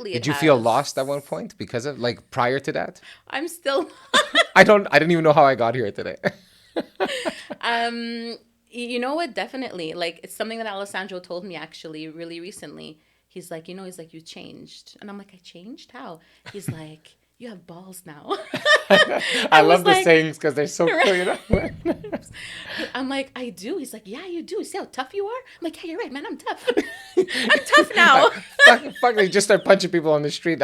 Did you feel lost at one point because of like prior to that? I'm still. I didn't even know how I got here today. You know what? Definitely. Like, it's something that Alessandro told me actually really recently. He's like, you changed. And I'm like, I changed? How? He's like, you have balls now. I I was love the like, sayings because they're so cool, you know? I'm like, I do. He's like, yeah, you do. See how tough you are? I'm like, yeah, you're right, man. I'm tough. I'm tough now. Fuck, they just start punching people on the street.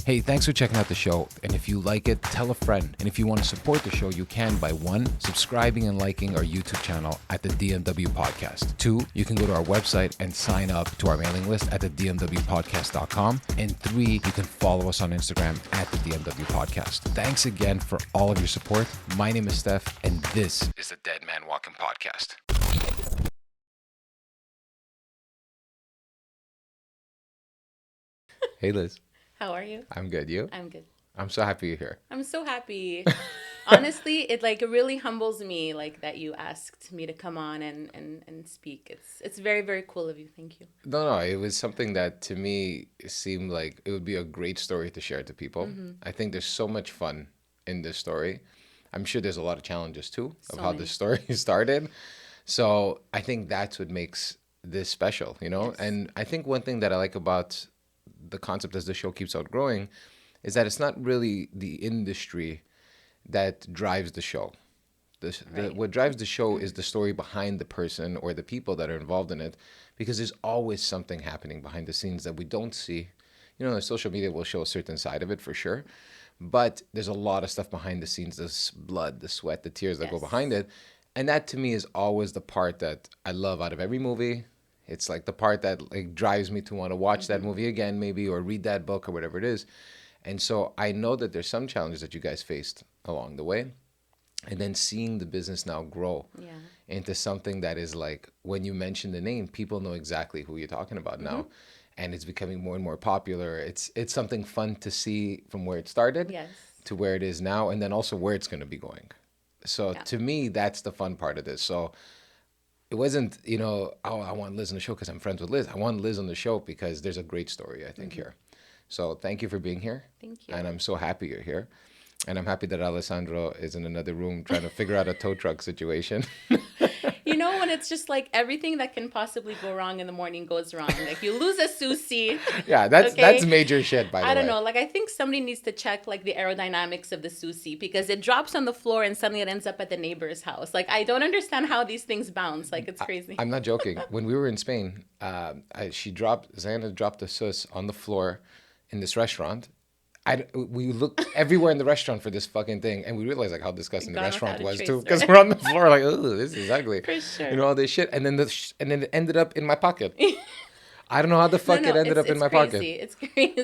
Hey, thanks for checking out the show. And if you like it, tell a friend. And if you want to support the show, you can by 1, subscribing and liking our YouTube channel at the DMW Podcast. 2, you can go to our website and sign up to our mailing list at the dmwpodcast.com. And 3, you can follow us on Instagram at the DMW Podcast. Thanks again for all of your support. My name is Stef, and this is the Dead Man Walking Podcast. Hey, Liz. How are you? I'm good. You? I'm good. I'm so happy you're here. I'm so happy. Honestly, it really humbles me like that you asked me to come on and speak. It's very, very cool of you. Thank you. No, it was something that to me seemed like it would be a great story to share to people. I think there's so much fun in this story. I'm sure there's a lot of challenges too of how this story started. So I think that's what makes this special, you know? Yes. And I think one thing that I like about the concept as the show keeps outgrowing is that it's not really the industry that drives the show. What drives the show is the story behind the person or the people that are involved in it, because there's always something happening behind the scenes that we don't see. You know, social media will show a certain side of it for sure, but there's a lot of stuff behind the scenes, the blood, the sweat, the tears that go behind it. And that to me is always the part that I love out of every movie. It's like the part that like drives me to want to watch that movie again, maybe, or read that book or whatever it is. And so I know that there's some challenges that you guys faced along the way. And then seeing the business now grow into something that is like, when you mention the name, people know exactly who you're talking about now. And it's becoming more and more popular. It's something fun to see from where it started to where it is now, and then also where it's going to be going. So to me, that's the fun part of this. So it wasn't, you know, oh, I want Liz on the show because I'm friends with Liz. I want Liz on the show because there's a great story, I think, here. So thank you for being here. Thank you. And I'm so happy you're here. And I'm happy that Alessandro is in another room trying to figure out a tow truck situation. You know, when it's just like everything that can possibly go wrong in the morning goes wrong. Like you lose a sushi. Yeah, that's major shit, by the way. I don't know. Like I think somebody needs to check like the aerodynamics of the sushi, because it drops on the floor and suddenly it ends up at the neighbor's house. Like I don't understand how these things bounce. Like it's crazy. I'm not joking. When we were in Spain, Zayana dropped the sus on the floor in this restaurant. We looked everywhere in the restaurant for this fucking thing, and we realized like how disgusting the restaurant was too, because we're on the floor like, oh, this is ugly, for sure. You know, all this shit, and then it ended up in my pocket. I don't know how the fuck it ended up in my pocket. It's crazy.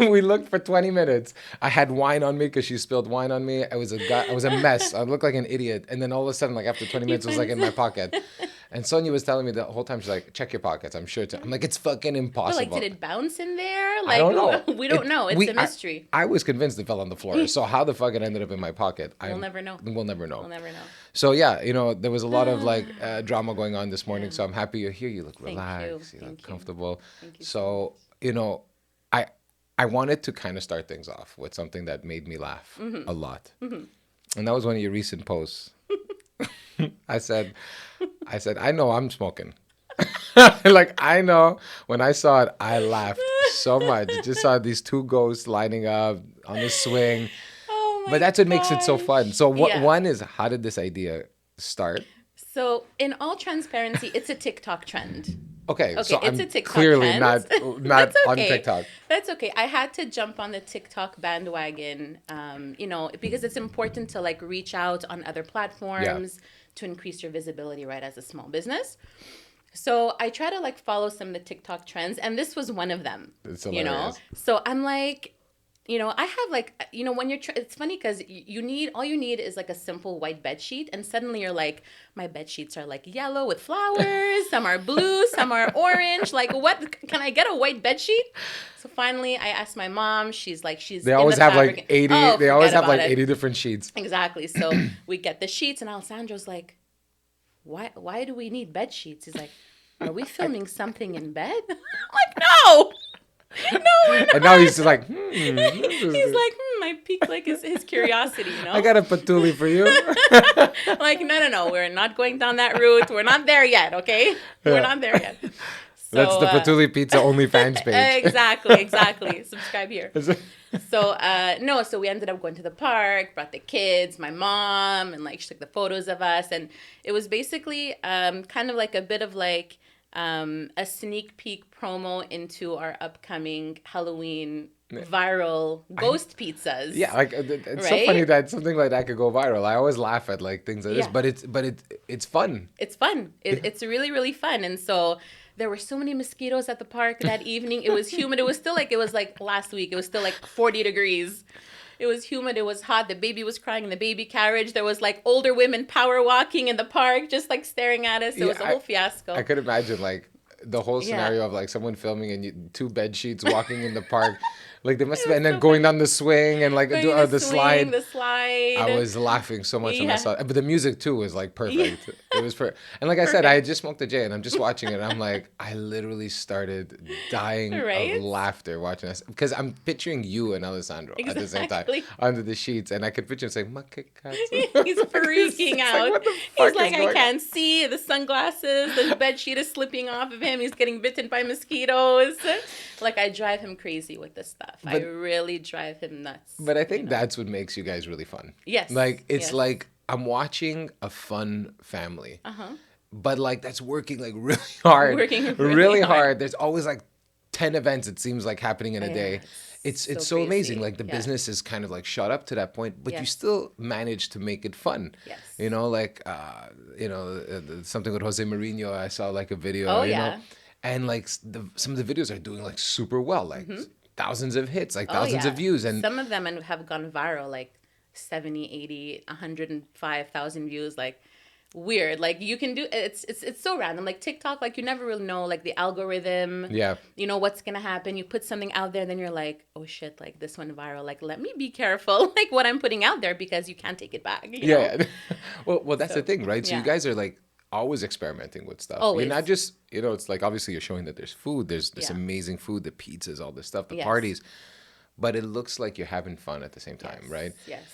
We looked for 20 minutes. I had wine on me because she spilled wine on me. I was a mess. I looked like an idiot, and then all of a sudden, like after 20 minutes, it was like in my pocket. And Sonia was telling me the whole time, she's like, check your pockets. I'm sure. I'm like, it's fucking impossible. But like, did it bounce in there? Like, I don't know. We don't know. It's a mystery. I was convinced it fell on the floor. So how the fuck it ended up in my pocket? We'll never know. We'll never know. We'll never know. So yeah, you know, there was a lot of like drama going on this morning. So I'm happy you're here. You look relaxed. You look comfortable. Thank you so you know, I wanted to kind of start things off with something that made me laugh a lot. And that was one of your recent posts. I said, I know I'm smoking. Like, I know when I saw it, I laughed so much. Just saw these two ghosts lining up on the swing. Oh my But that's what makes it so gosh. fun. So one is, how did this idea start? So in all transparency, it's a TikTok trend. Okay, so it's I'm a TikTok clearly trend. not on okay. TikTok. That's okay. I had to jump on the TikTok bandwagon, you know, because it's important to like reach out on other platforms to increase your visibility, right, as a small business. So I try to like follow some of the TikTok trends, and this was one of them. It's you know, hilarious. so I'm like, you know, I have like, you know, when you're, it's funny because all you need is like a simple white bed sheet, and suddenly you're like, my bed sheets are like yellow with flowers, some are blue, some are orange. Like, what, can I get a white bed sheet? So finally I asked my mom, They always have like 80, they always have like it. 80 different sheets. Exactly. So we get the sheets, and Alessandro's like, why do we need bed sheets? He's like, are we filming something in bed? I'm like, no. No, we're not. And now he's just like, He's like, I piqued like his curiosity, you know? I got a patuli for you. Like, no, we're not going down that route. We're not there yet, okay? We're not there yet. So, That's the Patuli Pizza OnlyFans page. Exactly. Subscribe here. So, no, so we ended up going to the park, brought the kids, my mom, and like she took the photos of us. And it was basically kind of like a bit of like a sneak peek promo into our upcoming Halloween viral ghost pizzas. Yeah, like it's so funny that something like that could go viral. I always laugh at like things like this, but it's fun. It's fun. It's really, really fun. And so there were so many mosquitoes at the park that evening. It was humid. It was like last week. It was still like 40 degrees. It was humid. It was hot. The baby was crying in the baby carriage. There was like older women power walking in the park, just like staring at us. It was a whole fiasco. I could imagine like the whole scenario of like someone filming and two bed sheets walking in the park. Like they must have, and then going down the swing and like the slide. The slide. I was laughing so much when I saw it. But the music too was like perfect. It was and like I said, I had just smoked a J and I'm just watching it. And I'm like, I literally started dying of laughter watching this because I'm picturing you and Alessandro at the same time under the sheets, and I could picture him saying, He's freaking out. Like, what the fuck He's like, is going I can't see. The sunglasses, the bed sheet is slipping off of him. He's getting bitten by mosquitoes. Like I drive him crazy with this stuff. I really drive him nuts. But I think that's what makes you guys really fun. Yes. Like, it's like I'm watching a fun family. But like that's working like really hard. Really hard. There's always like 10 events, it seems like, happening in a day. It's so amazing. Like the business is kind of like shot up to that point, but you still manage to make it fun. Yes. You know, like, something with Jose Mourinho, I saw like a video, you know, and like some of the videos are doing like super well, like thousands of hits, like thousands of views. And some of them have gone viral, like 70, 80, 105,000 views, like weird. Like you can do it's so random. Like TikTok, like you never really know like the algorithm. Yeah. You know what's gonna happen. You put something out there, then you're like, oh shit, like this went viral. Like let me be careful, like what I'm putting out there because you can't take it back. You know? Well, that's the thing, right? So you guys are like always experimenting with stuff. Always. You're not just, it's like obviously you're showing that there's food, there's this amazing food, the pizzas, all this stuff, the parties, but it looks like you're having fun at the same time, right? Yes.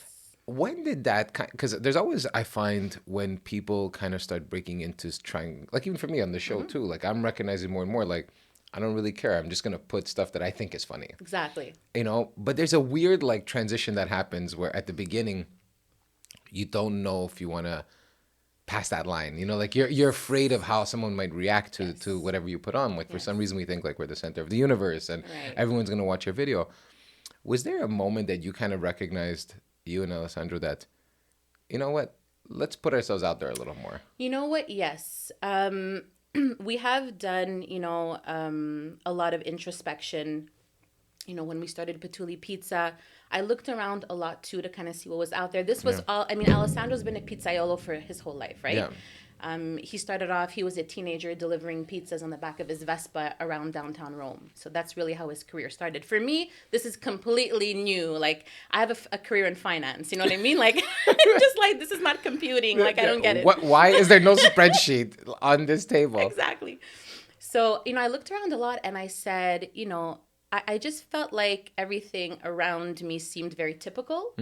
When did that because there's always, I find, when people kind of start breaking into trying, like even for me on the show too, like I'm recognizing more and more, like I don't really care. I'm just going to put stuff that I think is funny. Exactly. But there's a weird like transition that happens where at the beginning, you don't know if you want to pass that line, like you're afraid of how someone might react to whatever you put on. Like for some reason we think like we're the center of the universe and everyone's going to watch your video. Was there a moment that you kind of recognized, you and Alessandro, that, you know what, let's put ourselves out there a little more? You know what? Yes. We have done, a lot of introspection. When we started Patuli Pizza, I looked around a lot too to kind of see what was out there. This was all, Alessandro's been a pizzaiolo for his whole life, right? Yeah. He started off, he was a teenager delivering pizzas on the back of his Vespa around downtown Rome. So that's really how his career started. For me, this is completely new. Like, I have a career in finance, you know what I mean? Like, just like, this is not computing. Like, I don't get it. Why is there no spreadsheet on this table? Exactly. So, I looked around a lot and I said, I just felt like everything around me seemed very typical,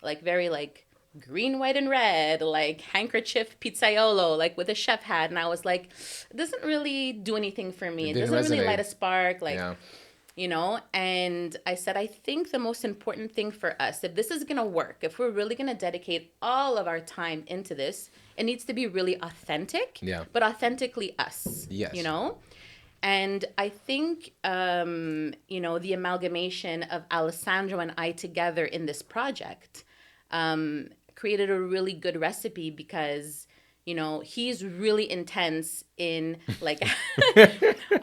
like very like green, white, and red, like handkerchief pizzaiolo, like with a chef hat. And I was like, it doesn't really do anything for me. It doesn't really light a spark, and I said, I think the most important thing for us, if this is going to work, if we're really going to dedicate all of our time into this, it needs to be really authentic, but authentically us, And I think, the amalgamation of Alessandro and I together in this project created a really good recipe because, he's really intense in like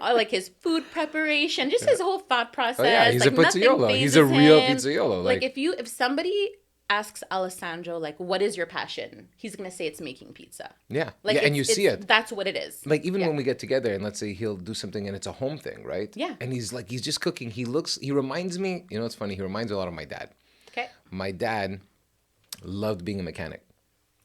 like his food preparation, just his whole thought process. Oh, yeah, he's like, a pizzaiolo. He's a real pizzaiolo. Like if somebody asks Alessandro, like, what is your passion? He's going to say it's making pizza. Yeah. And you see it. That's what it is. Like, even when we get together and let's say he'll do something and it's a home thing, right? Yeah. And he's just cooking. He reminds me, it's funny, he reminds me a lot of my dad. Okay. My dad loved being a mechanic.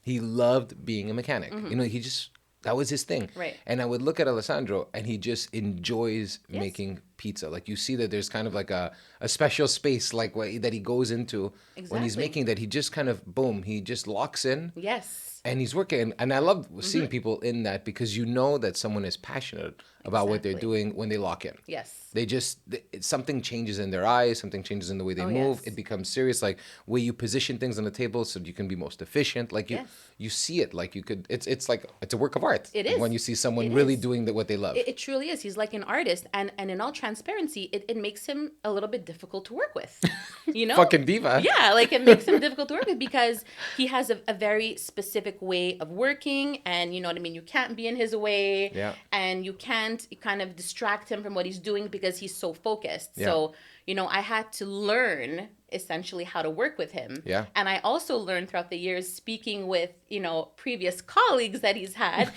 He loved being a mechanic. You know, he just, that was his thing. Right. And I would look at Alessandro and he just enjoys Yes. making pizza. Like you see that there's kind of like a special space like that he goes into when he's Exactly. making that. He just kind of, boom, he just locks in. Yes. And he's working, and I love seeing people in that because you know that someone is passionate about what they're Exactly. doing when they lock in. Yes. They just, something changes in their eyes, something changes in the way they move. Yes. It becomes serious, like where you position things on the table so you can be most efficient. Like Yes. you see it, like you could, it's like, it's a work of art. It is. When you see someone It really is. doing what they love. It truly is. He's like an artist, and in all transparency, it makes him a little bit difficult to work with. You know, Fucking diva. Yeah, like it makes him difficult to work with because he has a very specific way of working, and you know what I mean. You can't be in his way, Yeah. and you can't kind of distract him from what he's doing because he's so focused. Yeah. So you know, I had to learn essentially how to work with him. Yeah. And I also learned throughout the years speaking with, you know, previous colleagues that he's had,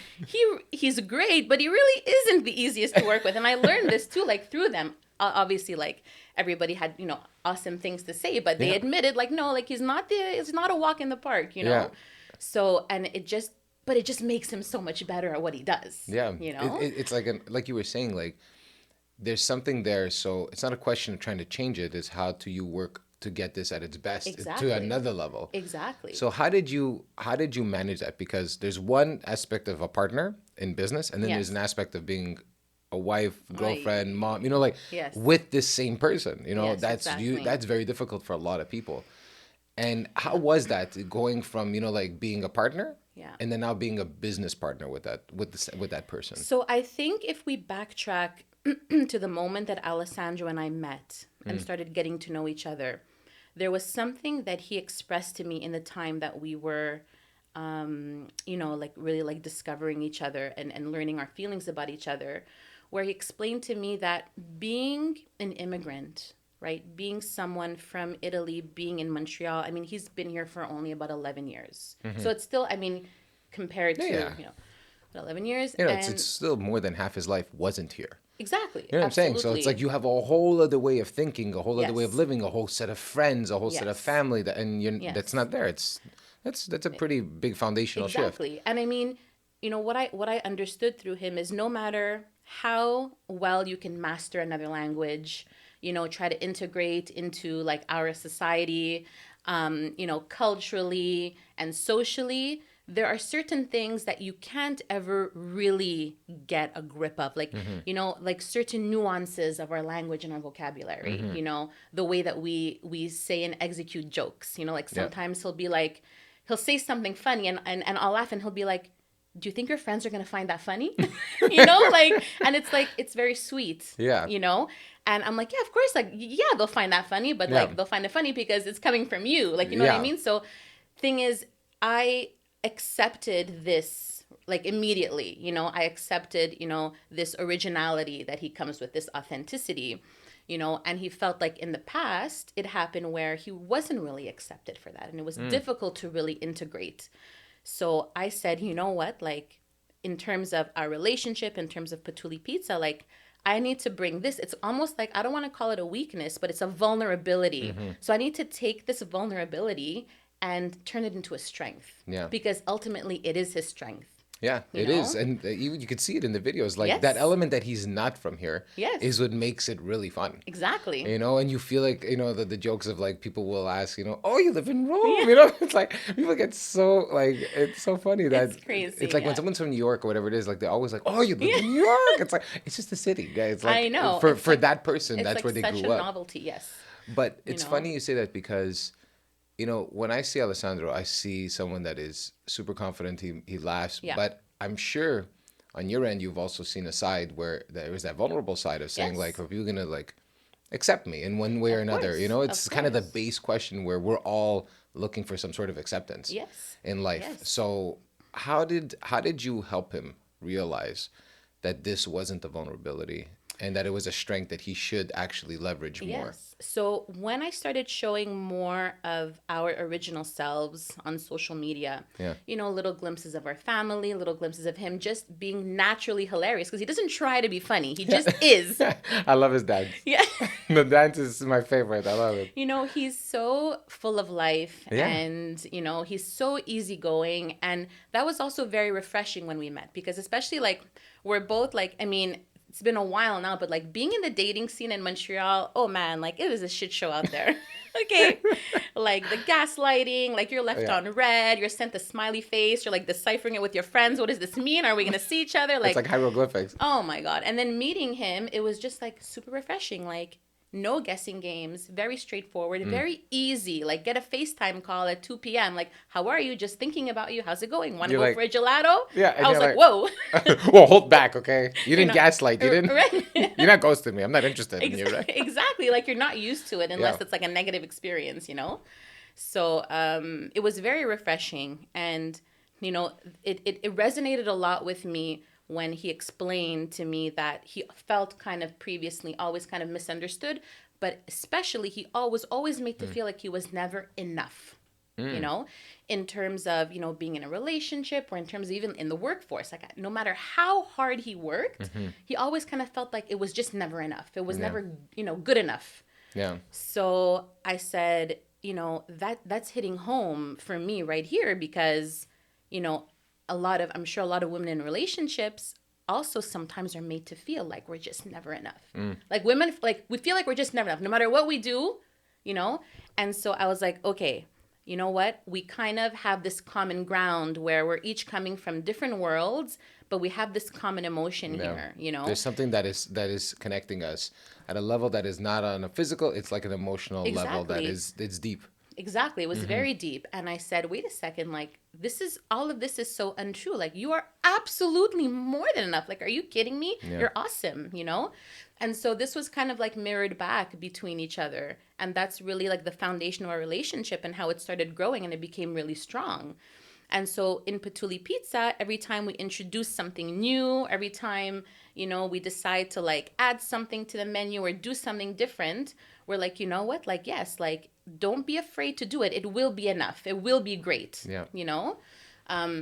he's great, but he really isn't the easiest to work with. And I learned this too, like through them. Obviously, like everybody had, you know, awesome things to say, but they admitted like, no, like it's not a walk in the park, you know? Yeah. So, and it just makes him so much better at what he does. Yeah. You know? It's like you were saying, like there's something there. So it's not a question of trying to change it. It's how do you work to get this at its best Exactly. to another level. Exactly. So how did you manage that? Because there's one aspect of a partner in business, and then there's Yes. an aspect of being a wife, girlfriend, mom. You know, like Yes. with this same person. You know, Yes, that's exactly. that's very difficult for a lot of people. And how was that going from, you know, like being a partner, Yeah. and then now being a business partner with that person? So I think if we backtrack to the moment that Alessandro and I met and started getting to know each other, there was something that he expressed to me in the time that we were, you know, like really like discovering each other and learning our feelings about each other, where he explained to me that being an immigrant, right, being someone from Italy, being in Montreal, I mean, he's been here for only about 11 years. So it's still, I mean, compared to, Yeah. you know, 11 years. You know, and it's still more than half his life wasn't here. Exactly. You know what I'm saying? So it's like you have a whole other way of thinking, a whole other way of Yes. living, a whole set of friends, a whole set of Yes. family that's Yes. not there. That's a pretty big foundational shift. Exactly. And I mean, you know, what I understood through him is no matter how well you can master another language, you know, try to integrate into like our society, you know, culturally and socially, there are certain things that you can't ever really get a grip of, like you know, like certain nuances of our language and our vocabulary, you know, the way that we say and execute jokes, you know, like sometimes he'll say something funny and I'll laugh and he'll be like, do you think your friends are going to find that funny? You know, like, and it's like, it's very sweet, Yeah. you know? And I'm like, yeah, of course, like, yeah, they'll find that funny, but Yeah. like, they'll find it funny because it's coming from you. Like, you know what Yeah. I mean? So thing is, I accepted this like immediately, you know, I accepted, you know, this originality that he comes with, this authenticity, you know, and he felt like in the past it happened where he wasn't really accepted for that and it was difficult to really integrate. So I said, you know what, like in terms of our relationship, in terms of Patuli Pizza, like I need to bring this. It's almost like, I don't want to call it a weakness, but it's a vulnerability. So I need to take this vulnerability and turn it into a strength. Yeah. Because ultimately it is his strength. Yeah, You it is, know? and you could see it in the videos. Like Yes. that element that he's not from here Yes. is what makes it really fun. Exactly. You know, and you feel like, you know, the jokes of like people will ask, you know, oh, you live in Rome, you know, it's like people get so like, it's so funny that It's crazy, It's like when yeah. someone's from New York or whatever it is, like they're always like, oh, you live in New York. It's like, it's just a city, guys. It's like, I know. For It's like- that person, It's that's like where they such grew a up. novelty, yes. But it's know? funny you say that because, you know, when I see Alessandro, I see someone that is super confident. He laughs, Yeah. but I'm sure on your end you've also seen a side where there is that vulnerable side of saying Yes. like, are you gonna like accept me in one way or another? course, You know, of it's kind of the course. base question where we're all looking for some sort of acceptance Yes. in life. Yes. So how did you help him realize that this wasn't the vulnerability And that it was a strength that he should actually leverage more. Yes. So when I started showing more of our original selves on social media, Yeah. little glimpses of our family, little glimpses of him just being naturally hilarious, because he doesn't try to be funny. He just is. I love his dance. Yeah. The dance is my favorite. I love it. He's so full of life, Yeah. and, he's so easygoing. And that was also very refreshing when we met, because especially like we're both like, I mean, it's been a while now, but like being in the dating scene in Montreal, oh man, like it is a shit show out there. Okay. Like the gaslighting, like you're left on red, you're sent a smiley face, you're like deciphering it with your friends. What does this mean? Are we going to see each other? It's like hieroglyphics. Oh my God. And then meeting him, it was just like super refreshing. Like no guessing games, very straightforward, very easy. Like get a FaceTime call at 2 p.m. Like, how are you? Just thinking about you. How's it going? Want to go for a gelato? Yeah. I was like, whoa. Whoa, hold back, okay? You didn't gaslight. You didn't. Right? You're not ghosting me. I'm not interested in you, right? Exactly. Like you're not used to it unless it's like a negative experience, So it was very refreshing. And, it resonated a lot with me when he explained to me that he felt kind of previously always kind of misunderstood, but especially he always made to feel like he was never enough, in terms of, being in a relationship, or in terms of even in the workforce. Like no matter how hard he worked, he always kind of felt like it was just never enough. It was never, good enough. Yeah. So I said, that's hitting home for me right here, because, I'm sure a lot of women in relationships also sometimes are made to feel like we're just never enough. Like women, like we feel like we're just never enough, no matter what we do, And so I was like, okay, you know what? We kind of have this common ground where we're each coming from different worlds, but we have this common emotion here, There's something that is connecting us at a level that is not on a physical, it's like an emotional level that it's deep. Exactly. It was very deep. And I said, wait a second, like all of this is so untrue. Like you are absolutely more than enough. Like, are you kidding me? Yeah. You're awesome, And so this was kind of like mirrored back between each other. And that's really like the foundation of our relationship and how it started growing, and it became really strong. And so in Patuli Pizza, every time we introduce something new, every time, we decide to like add something to the menu or do something different, we're like, you know what? Like, yes, like, don't be afraid to do it. It will be enough. It will be great. Yeah.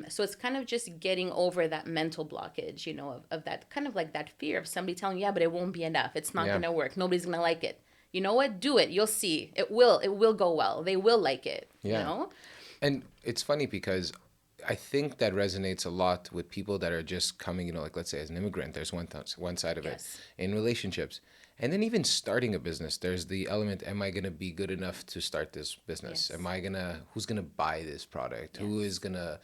So it's kind of just getting over that mental blockage, of that kind of like that fear of somebody telling you, yeah, but it won't be enough. It's not going to work. Nobody's going to like it. You know what? Do it. You'll see. It will go well. They will like it. Yeah. And it's funny because I think that resonates a lot with people that are just coming, like let's say as an immigrant, there's one side of it. In relationships. And then even starting a business, there's the element, am I going to be good enough to start this business? Yes. Who's going to buy this product? Yes. Who is going to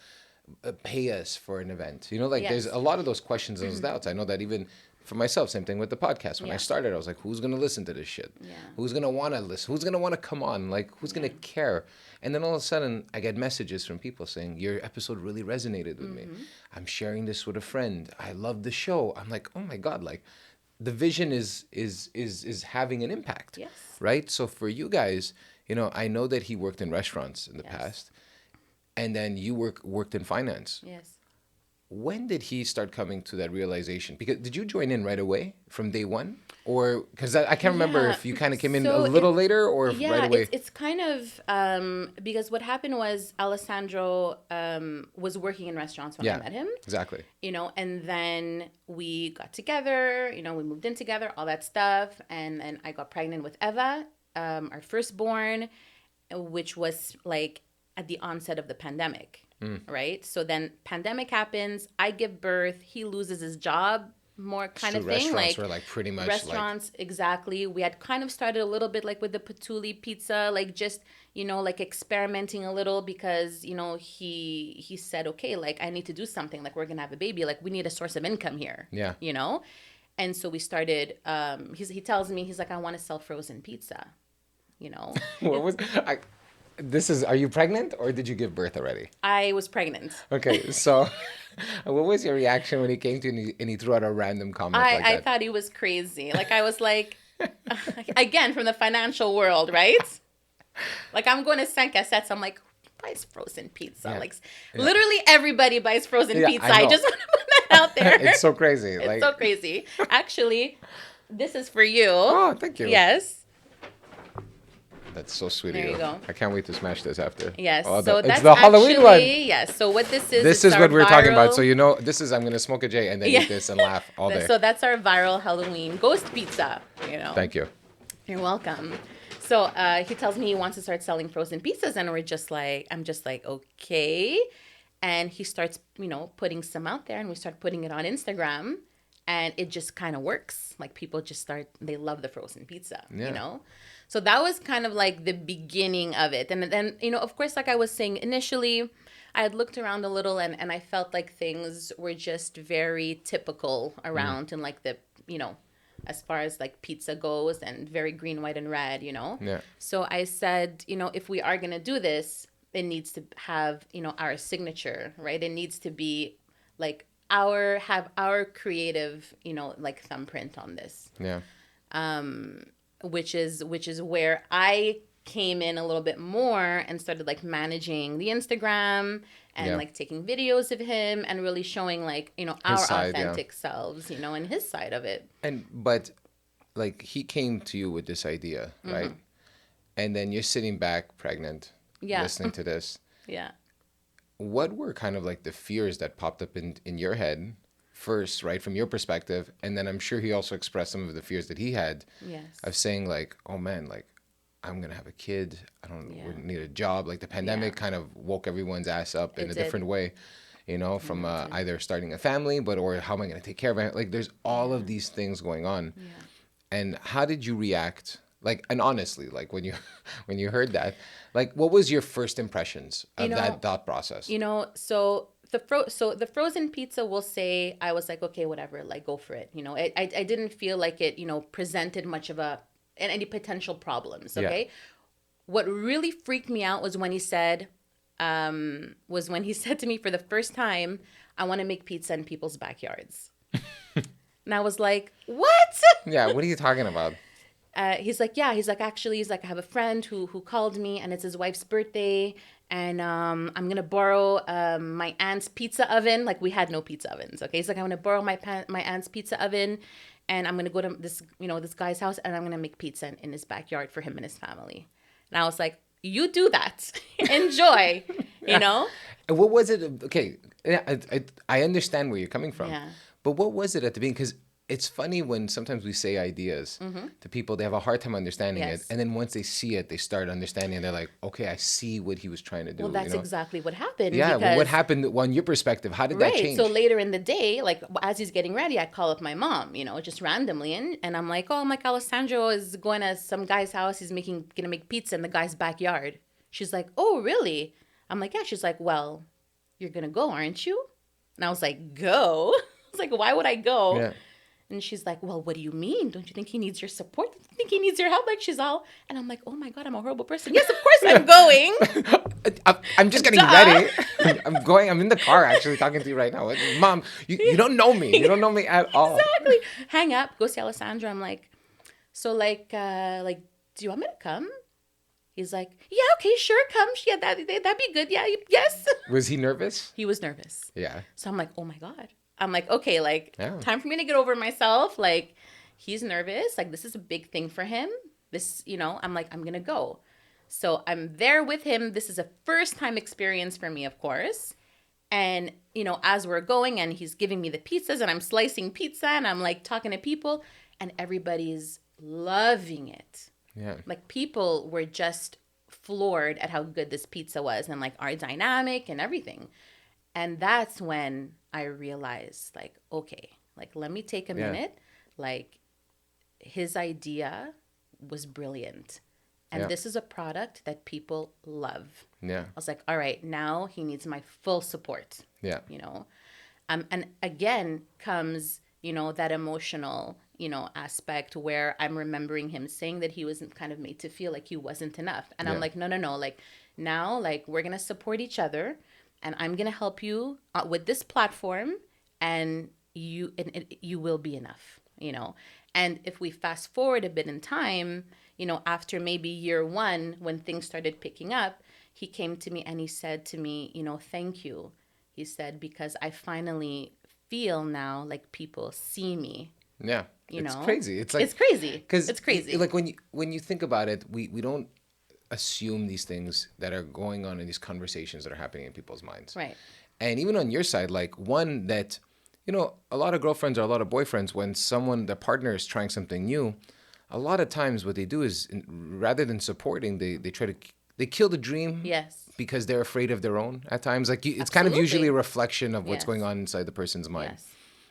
pay us for an event? There's a lot of those questions and those doubts. I know that even for myself, same thing with the podcast. When I started, I was like, who's going to listen to this shit? Yeah. Who's going to want to listen? Who's going to want to come on? Like, who's going to care? And then all of a sudden, I get messages from people saying, your episode really resonated with me. I'm sharing this with a friend. I love the show. I'm like, oh my God, like, the vision is having an impact, yes. Right? So for you guys, I know that he worked in restaurants in the past, and then you worked in finance. Yes. When did he start coming to that realization? Because did you join in right away from day one? Or because I can't remember if you kind of came in a little later or right away. It's kind of because what happened was Alessandro was working in restaurants when I met him. Exactly. And then we got together, we moved in together, all that stuff. And then I got pregnant with Eva, our firstborn, which was like at the onset of the pandemic. Right? So then pandemic happens, I give birth, he loses his job, more kind of thing. Restaurants were like pretty much restaurants, exactly. We had kind of started a little bit like with the Patuli Pizza, like just, like experimenting a little because, he said, okay, like I need to do something, like we're going to have a baby, like we need a source of income here. Yeah. And so we started, he tells me, he's like, I want to sell frozen pizza, What was are you pregnant or did you give birth already? I was pregnant. Okay, so what was your reaction when he came to you and he threw out a random comment like that? I thought he was crazy. Like I was like, again, from the financial world, right? Like I'm going to 5 cassettes. I'm like, who buys frozen pizza? Like literally everybody buys frozen pizza. I just want to put that out there. It's so crazy. It's so crazy. Actually, This is for you. Oh, thank you. Yes. That's so sweet There of you you. go. I can't wait to smash this after. Yes. Oh, So it's that's the Halloween actually, one. yes. So what this is, This it's is our what we're talking about. viral- So, you know, this is, I'm going to smoke a J and then Yeah. eat this and laugh all day. So that's our viral Halloween ghost pizza. Thank you. You're welcome. So he tells me he wants to start selling frozen pizzas, and I'm just like, okay. And he starts, putting some out there, and we start putting it on Instagram, and it just kind of works. Like people just they love the frozen pizza, So that was kind of like the beginning of it. And then, of course, like I was saying initially, I had looked around a little and I felt like things were just very typical around and like the, as far as like pizza goes and very green, white, and red, Yeah. So I said, if we are going to do this, it needs to have, our signature, right? It needs to be like have our creative, like thumbprint on this. Yeah. Which is where I came in a little bit more and started like managing the Instagram and like taking videos of him and really showing like, our side, authentic selves, and his side of it. But like he came to you with this idea, right? And then you're sitting back pregnant, listening to this. Yeah. What were kind of like the fears that popped up in your head first, right, from your perspective? And then I'm sure he also expressed some of the fears that he had of saying like, oh man, like I'm going to have a kid. I don't need a job. Like the pandemic kind of woke everyone's ass up in a different way, from either starting a family, or how am I going to take care of it? Like there's all of these things going on. Yeah. And how did you react? Like, and honestly, like when you heard that, like what was your first impressions of that thought process? So the frozen pizza, will say I was like, okay, whatever, like go for it. I didn't feel like it, presented much of any potential problems. Okay. Yeah. What really freaked me out was when he said to me for the first time, I want to make pizza in people's backyards. And I was like, what? Yeah. What are you talking about? He's like, actually, I have a friend who called me and it's his wife's birthday. And I'm going to borrow my aunt's pizza oven. Like we had no pizza ovens. Okay. He's like, I'm going to borrow my aunt's pizza oven. And I'm going to go to this guy's house and I'm going to make pizza in his backyard for him and his family. And I was like, you do that. Enjoy, And what was it? Okay. I understand where you're coming from. Yeah. But what was it at the beginning? Because it's funny when sometimes we say ideas to people, they have a hard time understanding it. And then once they see it, they start understanding and they're like, okay, I see what he was trying to do. Well, that's exactly what happened. Yeah. Well, what happened on your perspective? How did that change? So later in the day, like as he's getting ready, I call up my mom, just randomly. And I'm like, Alessandro is going to some guy's house. He's going to make pizza in the guy's backyard. She's like, oh, really? I'm like, yeah. She's like, well, you're going to go, aren't you? And I was like, go? I was like, why would I go? Yeah. And she's like, well, what do you mean? Don't you think he needs your support? Don't you think he needs your help? Like she's all, and I'm like, oh my God, I'm a horrible person. Yes, of course I'm going. I'm just getting ready. I'm going. I'm in the car actually talking to you right now. Mom, you don't know me. You don't know me at all. Exactly. Hang up. Go see Alessandro. I'm like, so like, do you want me to come? He's like, yeah, okay, sure, come. Yeah, that'd be good. Yeah, yes. Was he nervous? He was nervous. Yeah. So I'm like, oh my God. I'm like, okay, like, time for me to get over myself. Like, he's nervous. Like, this is a big thing for him. This, I'm like, I'm going to go. So I'm there with him. This is a first-time experience for me, of course. And, as we're going and he's giving me the pizzas and I'm slicing pizza and I'm, like, talking to people and everybody's loving it. Yeah. Like, people were just floored at how good this pizza was and, like, our dynamic and everything. And that's when I realized, like, okay, like, let me take a minute. Like, his idea was brilliant. And this is a product that people love. Yeah. I was like, all right, now he needs my full support. Yeah. And again comes, that emotional, aspect where I'm remembering him saying that he wasn't kind of made to feel like he wasn't enough. And I'm like, no. Like, now, like, we're going to support each other. And I'm going to help you with this platform and you will be enough, And if we fast forward a bit in time, after maybe year one, when things started picking up, he came to me and he said to me, thank you. He said, because I finally feel now like people see me, Yeah. You It's know, crazy. It's like, it's crazy. because It's crazy. like when you think about it, we don't assume these things that are going on in these conversations that are happening in people's minds. Right. And even on your side, like one that, a lot of girlfriends or a lot of boyfriends, when their partner is trying something new, a lot of times what they do is rather than supporting, they try to, they kill the dream. Yes. Because they're afraid of their own at times. Like it's kind of Absolutely. usually a reflection of what's Yes. going on inside the person's mind. Yes.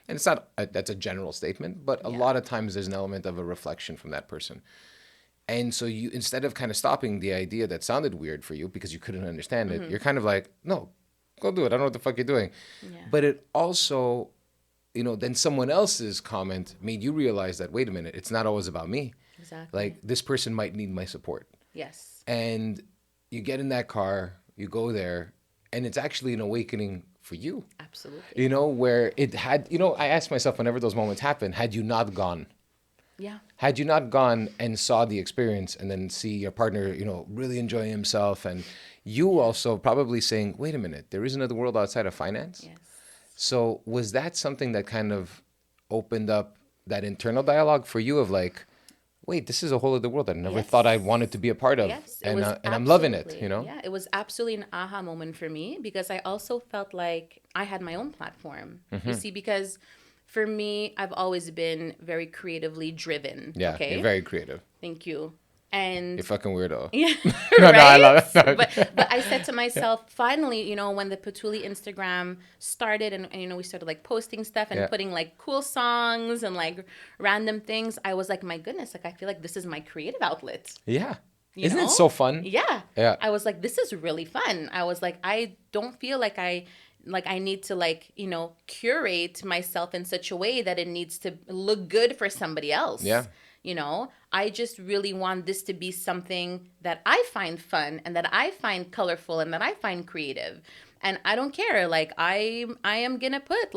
And it's not, that's a general statement, but a Yeah. lot of times there's an element of a reflection from that person. And so you, instead of kind of stopping the idea that sounded weird for you because you couldn't understand it, you're kind of like, no, go do it. I don't know what the fuck you're doing. Yeah. But it also, then someone else's comment made you realize that, wait a minute, it's not always about me. Exactly. Like this person might need my support. Yes. And you get in that car, you go there, and it's actually an awakening for you. Absolutely. Where it had, I ask myself whenever those moments happen, had you not gone, Yeah. had you not gone and saw the experience and then see your partner, really enjoying himself, and you also probably saying, wait a minute, there is another world outside of finance. Yes. So was that something that kind of opened up that internal dialogue for you of like, wait, this is a whole other world I never thought I wanted to be a part of. Yes, and I'm loving it, Yeah, it was absolutely an aha moment for me because I also felt like I had my own platform. You see, because for me, I've always been very creatively driven. Yeah, Okay? you're very creative. Thank you. And You're fucking weirdo. yeah, No, right? no, I love it. No. But I said to myself, finally, when the Patuli Instagram started and we started like posting stuff and putting like cool songs and like random things, I was like, my goodness, like I feel like this is my creative outlet. Yeah. You Isn't know? it so fun? Yeah. Yeah. I was like, this is really fun. I was like, I don't feel like I need to curate myself in such a way that it needs to look good for somebody else. Yeah. I just really want this to be something that I find fun and that I find colorful and that I find creative. And I don't care. Like I am gonna put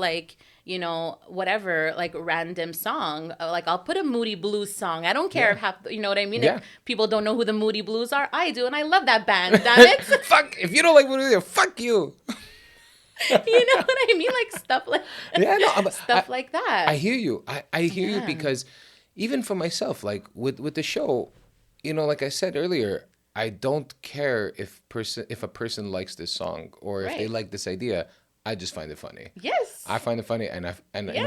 whatever, like random song. Like I'll put a Moody Blues song. I don't care if you know what I mean? Yeah. If people don't know who the Moody Blues are, I do, and I love that band. Damn it. Fuck, if you don't like what we do, fuck you. You know what I mean? Like stuff like Yeah, no, stuff like that. I hear you. I hear you because even for myself, like with the show, like I said earlier, I don't care if a person likes this song or if they like this idea. I just find it funny. Yes. I find it funny, and I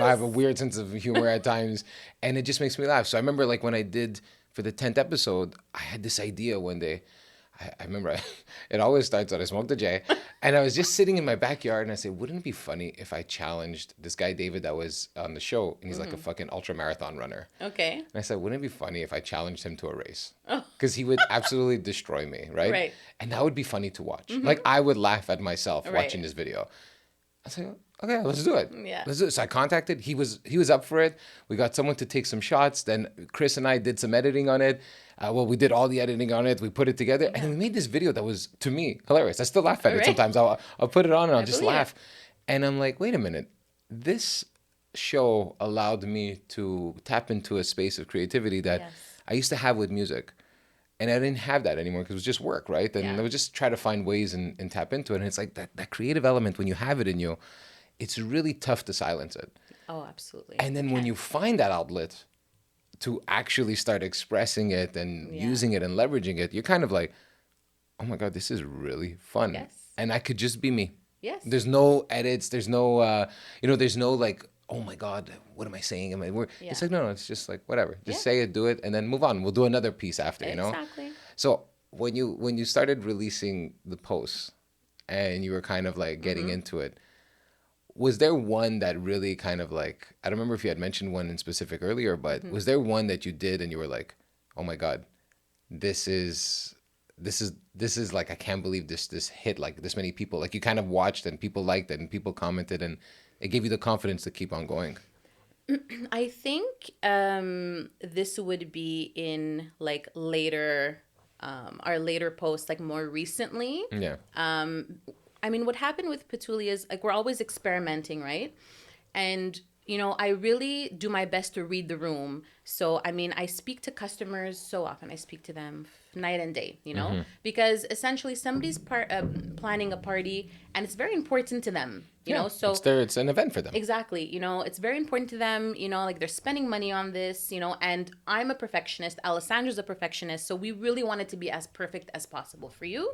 have a weird sense of humor at times, and it just makes me laugh. So I remember like when I did for the 10th episode, I had this idea one day. I remember it always starts when I smoked a J, and I was just sitting in my backyard, and I said, wouldn't it be funny if I challenged this guy David that was on the show, and he's like a fucking ultra marathon runner. Okay. And I said, wouldn't it be funny if I challenged him to a race? Oh. Because he would absolutely destroy me, right? Right. And that would be funny to watch. Like I would laugh at myself Right. watching this video. I said, okay, let's do it. Yeah. Let's do it. So I contacted. He was up for it. We got someone to take some shots. Then Chris and I did some editing on it. We did all the editing on it. We put it together, and we made this video that was, to me, hilarious. I still laugh at it Right. sometimes. I'll put it on and I'll just believe laugh. And I'm like, wait a minute. This show allowed me to tap into a space of creativity that Yes. I used to have with music. And I didn't have that anymore because it was just work, right? And I would just try to find ways and tap into it. And it's like that creative element, when you have it in you, it's really tough to silence it. Oh, absolutely. And then when you find that outlet to actually start expressing it and using it and leveraging it, you're kind of like, oh my God, this is really fun. Yes. And I could just be me. Yes. There's no edits. There's no, there's no like, oh my God, what am I saying? It's like, no, it's just like, whatever. Just say it, do it, and then move on. We'll do another piece after, Exactly. So when you started releasing the posts and you were kind of like getting into it, was there one that really kind of like, I don't remember if you had mentioned one in specific earlier, but was there one that you did and you were like, oh my God, this is like, I can't believe this hit like this many people, like you kind of watched and people liked it and people commented and it gave you the confidence to keep on going? I think this would be in like later, our later posts, like more recently. Yeah. I mean, what happened with Patuli is like we're always experimenting, right? And I really do my best to read the room. So I mean, I speak to customers so often. I speak to them night and day, you know, because essentially somebody's planning a party and it's very important to them, you know, so it's an event for them. Exactly. You know, it's very important to them, you know, like they're spending money on this, you know, and I'm a perfectionist. Alessandro's a perfectionist. So we really want it to be as perfect as possible for you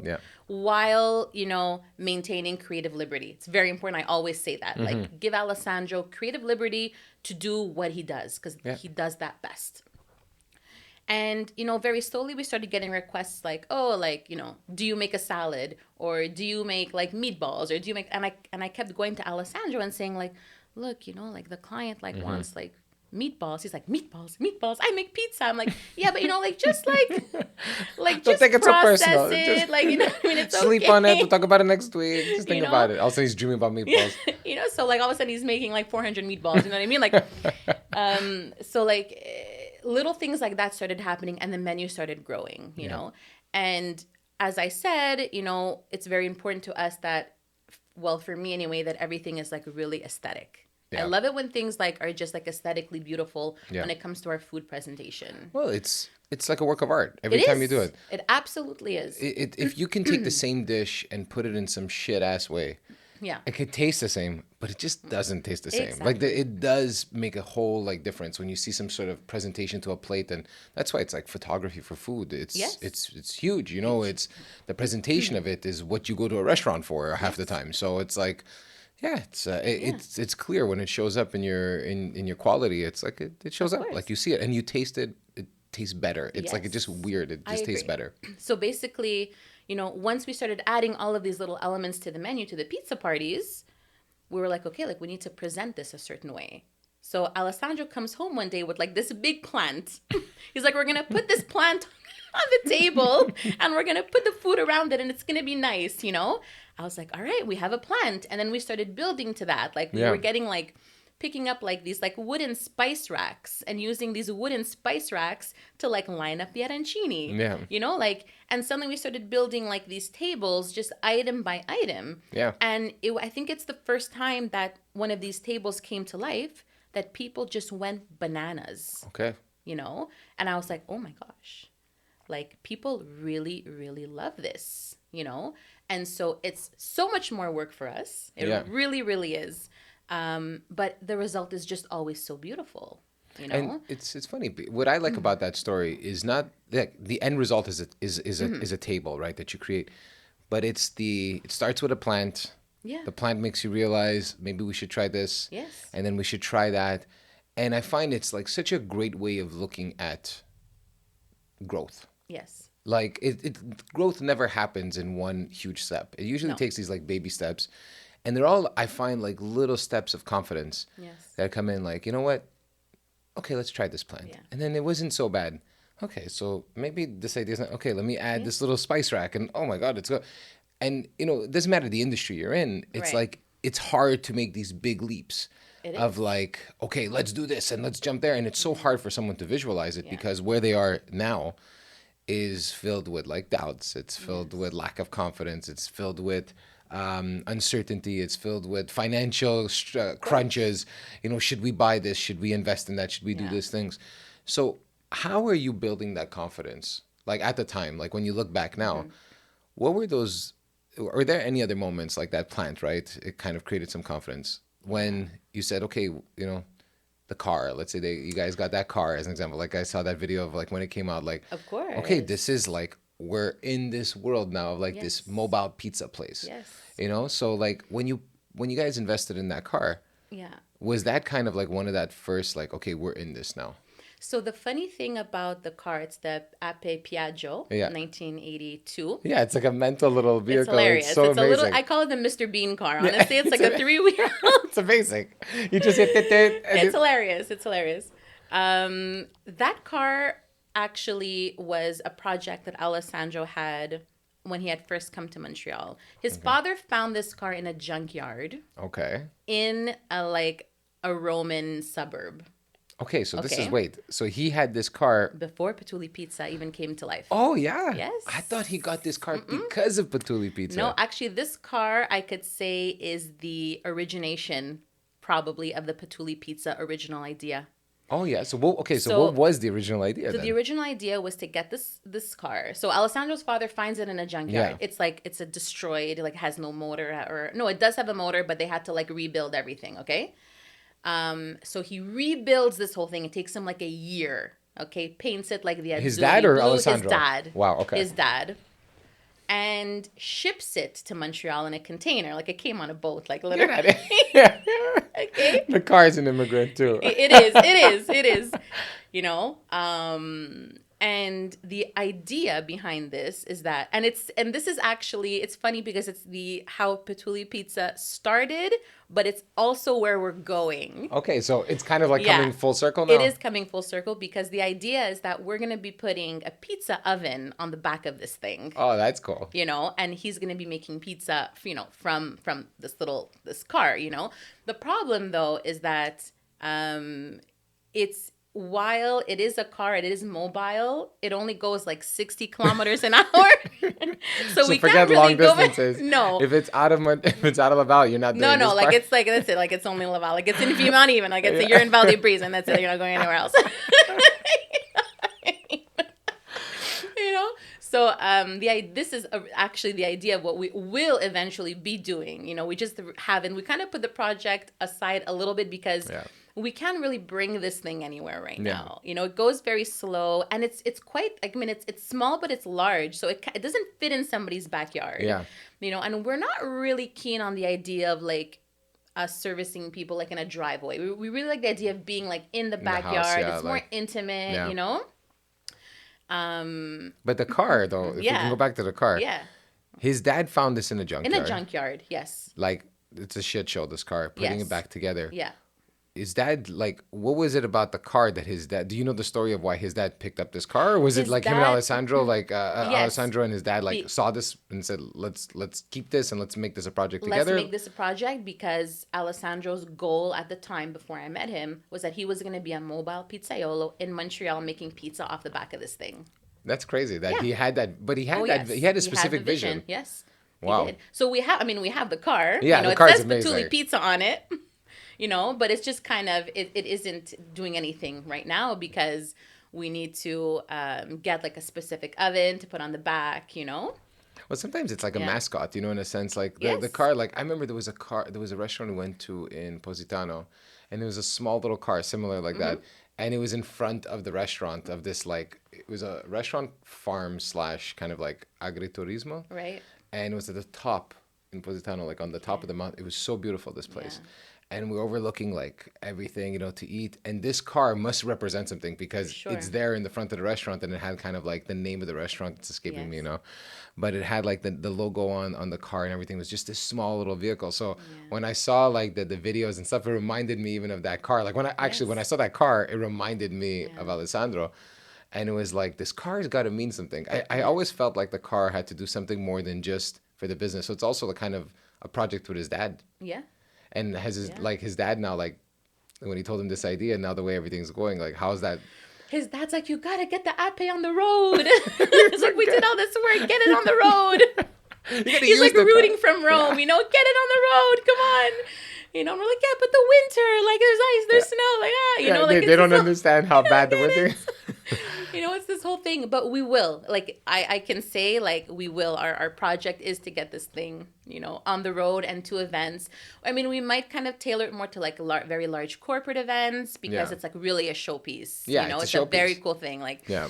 while, you know, maintaining creative liberty. It's very important. I always say that. Like, give Alessandro creative liberty to do what he does because he does that best. And, you know, very slowly we started getting requests like, oh, like, you know, do you make a salad or do you make like meatballs or do you make, and I kept going to Alessandro and saying like, look, you know, like the client like wants like meatballs. He's like, meatballs, I make pizza. I'm like, yeah, but you know, like just like just think it's so personal. It. Like, you know what I mean? It's sleep on it. We'll talk about it next week. Just think about it. Also, he's dreaming about meatballs. You know, so like all of a sudden he's making like 400 meatballs. You know what I mean? Like, so like little things like that started happening and the menu started growing, you know? And as I said, you know, it's very important to us that, well, for me anyway, that everything is like really aesthetic. I love it when things like are just like aesthetically beautiful when it comes to our food presentation. Well, it's like a work of art every time you do it. It absolutely is. If you can take the same dish and put it in some shit ass way, it could taste the same, but it just doesn't taste the same. Exactly. Like it does make a whole like difference when you see some sort of presentation to a plate, and that's why it's like photography for food. It's huge. You know, it's the presentation of it is what you go to a restaurant for half the time. So it's like. Yeah, it's clear when it shows up in your quality. It's like it shows up, like you see it and you taste it. It tastes better. It's like it's just weird. It just tastes better. So basically, you know, once we started adding all of these little elements to the menu to the pizza parties, we were like, okay, like we need to present this a certain way. So Alessandro comes home one day with like this big plant. He's like, we're gonna put this plant on the table and we're gonna put the food around it and it's gonna be nice, you know. I was like, all right, we have a plant. And then we started building to that. Like we were getting like, picking up like these like wooden spice racks and using these wooden spice racks to like line up the arancini. Yeah. You know, like, and suddenly we started building like these tables just item by item. Yeah. And I think it's the first time that one of these tables came to life that people just went bananas. Okay. You know? And I was like, oh my gosh. Like people really, really love this, you know? And so it's so much more work for us. It really, really is. But the result is just always so beautiful, you know? And it's funny. What I like about that story is not that the end result is a table, right, that you create, but it starts with a plant. Yeah. The plant makes you realize maybe we should try this. Yes. And then we should try that. And I find it's like such a great way of looking at growth. Yes. Like growth never happens in one huge step. It usually takes these like baby steps, and they're all, I find, like little steps of confidence that come in. Like, you know what? Okay, let's try this plant, and then it wasn't so bad. Okay, so maybe this idea is not okay. Let me add this little spice rack, and oh my God, it's good. And you know, it doesn't matter the industry you're in. It's like it's hard to make these big leaps. Of like, okay, let's do this and let's jump there, and it's so hard for someone to visualize it because where they are now is filled with like doubts. It's filled with lack of confidence. It's filled with uncertainty. It's filled with financial crunches. You know, should we buy this? Should we invest in that? Should we do these things? So how are you building that confidence? Like at the time, like when you look back now, what were those, are there any other moments like that plant, right? It kind of created some confidence when you said, okay, you know, the car, let's say you guys got that car as an example. Like I saw that video of like when it came out, like, of course, okay, this is like, we're in this world now of like this mobile pizza place, you know? So like when you guys invested in that car, was that kind of like one of that first, like, okay, we're in this now? So the funny thing about the car, it's the Ape Piaggio, 1982. Yeah, it's like a mental little vehicle. It's hilarious. It's so amazing. A little, I call it the Mr. Bean car. Honestly, it's like a 3-wheel. It's amazing. You just hit it. It's hilarious. It's hilarious. That car actually was a project that Alessandro had when he had first come to Montreal. His father found this car in a junkyard. Okay. In a Roman suburb. Okay, so this is, wait, so he had this car before Patuli Pizza even came to life. Oh, yeah? Yes. I thought he got this car because of Patuli Pizza. No, actually, this car, I could say, is the origination, probably, of the Patuli Pizza original idea. Oh yeah. So what? Okay. So So what was the original idea So the then? original idea was to get this car. So Alessandro's father finds it in a junkyard. Yeah. It's a destroyed, like has no motor, or no, it does have a motor, but they had to like rebuild everything. Okay. So he rebuilds this whole thing. It takes him like a year. Okay, paints it like the His azzurri dad or blue. Alessandro? His dad. Wow. Okay. His dad. And ships it to Montreal in a container, like it came on a boat, like Get literally. out of here. Okay. The car's an immigrant too. It is, you know. And the idea behind this is that, and this is actually, it's funny because it's the how Patuli Pizza started, but it's also where we're going. Okay, so it's kind of like Yeah. coming full circle now. It is coming full circle because the idea is that we're going to be putting a pizza oven on the back of this thing. Oh, that's cool. You know, and he's going to be making pizza, you know, from this car, you know. The problem though is that it's, while it is a car, it is mobile, it only goes like 60 kilometers an hour. So we forget can't really long go distances. No. If it's out of Laval, you're not doing No, this like part. it's like that's it. Like it's only Laval. Like it's in Fremont even. Like it's you're in Valley Breeze and that's it. You're not going anywhere else. You know. So this is actually the idea of what we will eventually be doing. You know, we just haven't. We kind of put the project aside a little bit because. Yeah. We can't really bring this thing anywhere right now. You know, it goes very slow, and it's quite. I mean, it's small, but it's large, so it doesn't fit in somebody's backyard. Yeah. You know, and we're not really keen on the idea of like us servicing people like in a driveway. We really like the idea of being like in the backyard. house, yeah, it's more like- intimate. yeah. You know. But the car, though, if we Yeah. can go back to the car, Yeah. his dad found this in a junkyard. In a junkyard. Yes. Like, it's a shit show, this car, putting Yes. it back together. Yeah. His dad, like, what was it about the car that his dad, do you know the story of why his dad picked up this car? Or was it His like him and dad- Alessandro, like, Yes. Alessandro and his dad, like, Be- saw this and said, let's keep this and let's make this a project Let's together? make this a project because Alessandro's goal at the time before I met him was that he was going to be a mobile pizzaiolo in Montreal making pizza off the back of this thing. That's crazy that Yeah. he had that, but he had Yes. he had a He specific the vision. Yes. Wow. He did. So we have the car. Yeah, you know, the it car's says amazing. Patuli Pizza on it. You know, but it's just kind of it isn't doing anything right now because we need to get like a specific oven to put on the back, you know. Well, sometimes it's like a Yeah. mascot, you know, in a sense. Like the Yes. car, like I remember there was a restaurant we went to in Positano, and there was a small little car similar like that, and it was in front of the restaurant of this like it was a restaurant farm / kind of like agriturismo, Right. and it was at the top in Positano, like on the top of the mountain. It was so beautiful, this place. And we're overlooking like everything, you know, to eat. And this car must represent something because Sure. it's there in the front of the restaurant and it had kind of like the name of the restaurant. It's escaping me, Yes. you know. But it had like the logo on the car and everything. It was just this small little vehicle. So when I saw like the videos and stuff, it reminded me even of that car. Like when I saw that car, it reminded me of Alessandro. And it was like, this car's got to mean something. I always felt like the car had to do something more than just for the business. So it's also the kind of a project with his dad. Yeah. And has his dad now, like when he told him this idea, now the way everything's going, like how's that? His dad's like, you gotta get the Ape on the road. It's like, we did all this work, get it on the road. You gotta He's use like the rooting from Rome, you know, get it on the road, come on. You know, and we're like, yeah, but the winter, like there's ice, there's snow, like you know, like they it's don't this understand how bad the winter. you know, it's this whole thing, but we will. Like I can say, like we will. Our project is to get this thing, you know, on the road and to events. I mean, we might kind of tailor it more to like very large corporate events because Yeah. it's like really a showpiece. Yeah, you know, it's a a very showpiece. cool thing. Like Yeah.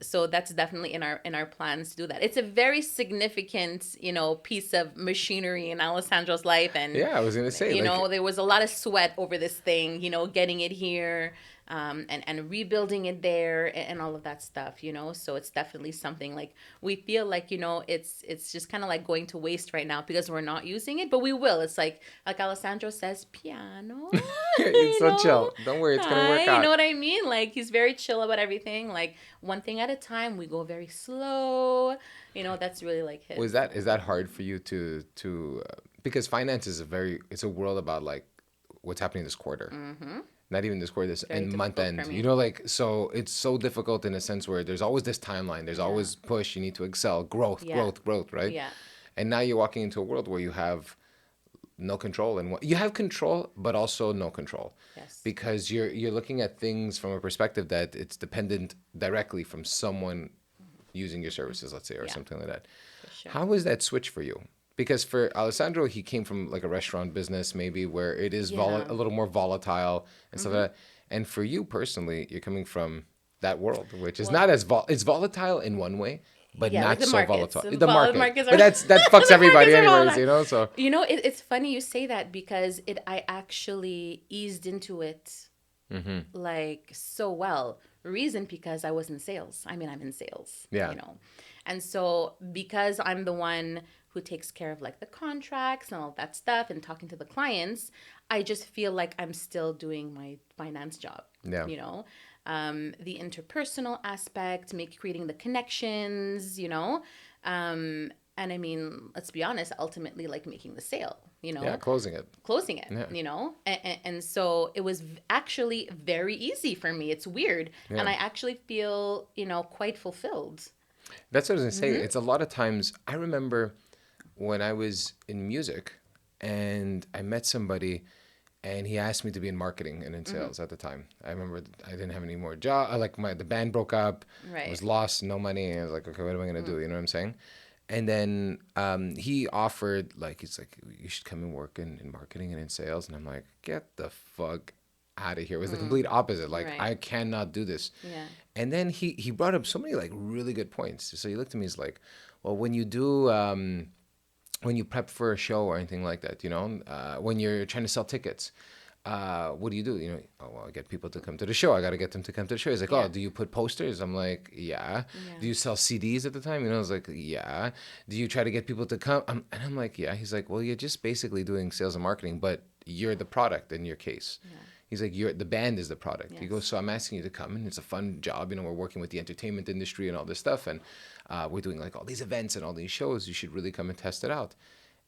so that's definitely in our plans to do that. It's a very significant, you know, piece of machinery in Alessandro's life, and Yeah, I was gonna say, you like, know, there was a lot of sweat over this thing, you know, getting it here, and rebuilding it there, and all of that stuff, you know. So it's definitely something like we feel like, you know, it's just kind of like going to waste right now because we're not using it, but we will. It's like Alessandro says, piano. It's you so know? chill. Don't worry, it's gonna work Hi, out. You know what I mean? Like he's very chill about everything. Like one thing at a time. We go very slow. You know, that's really like his. is that hard for you to because finance is it's a world about like what's happening this quarter. Mm-hmm. Not even this quarter, this Very and month difficult end. for me. You know, like so it's so difficult in a sense where there's always this timeline. There's always push. You need to excel, growth, Yeah. growth, right? Yeah. And now you're walking into a world where you have no control, and you have control, but also no control. Yes. Because you're looking at things from a perspective that it's dependent directly from someone using your services, let's say, or something like that. For sure. How was that switch for you? Because for Alessandro, he came from like a restaurant business, maybe where it is a little more volatile and stuff like that. And for you personally, you're coming from that world, which is not as it's volatile in one way, but not like the so markets. volatile. The market, markets but that fucks everybody, anyways. volatile. You know, so It's funny you say that because I actually eased into it like so well. Reason because I was in sales. I mean, I'm in sales. Yeah. And so because I'm the one who takes care of like the contracts and all that stuff and talking to the clients, I just feel like I'm still doing my finance job. Yeah. The interpersonal aspect, creating the connections, and I mean, let's be honest, ultimately like making the sale, closing it, and so it was actually very easy for me. It's weird. And I actually feel, quite fulfilled. That's what I was gonna say. It's a lot of times. I remember when I was in music and I met somebody and he asked me to be in marketing and in sales at the time. I remember I didn't have any more job. The band broke up. Right. I was lost, no money. And I was like, okay, what am I going to do? You know what I'm saying? And then he offered, he's like, you should come and work in marketing and in sales. And I'm like, get the fuck out of here. It was the complete opposite. Like, Right. I cannot do this. Yeah. And then he brought up so many really good points. So he looked at me, he's like, well, when you do, when you prep for a show or anything like that, when you're trying to sell tickets, what do you do? I get people to come to the show. I got to get them to come to the show. He's like, oh, do you put posters? I'm like, yeah. Do you sell CDs at the time? I was like, yeah. Do you try to get people to come? And I'm like, yeah. He's like, well, you're just basically doing sales and marketing, but you're the product in your case. Yeah. He's like, the band is the product. Yes. He goes, so I'm asking you to come, and it's a fun job. We're working with the entertainment industry and all this stuff, and we're doing all these events and all these shows. You should really come and test it out.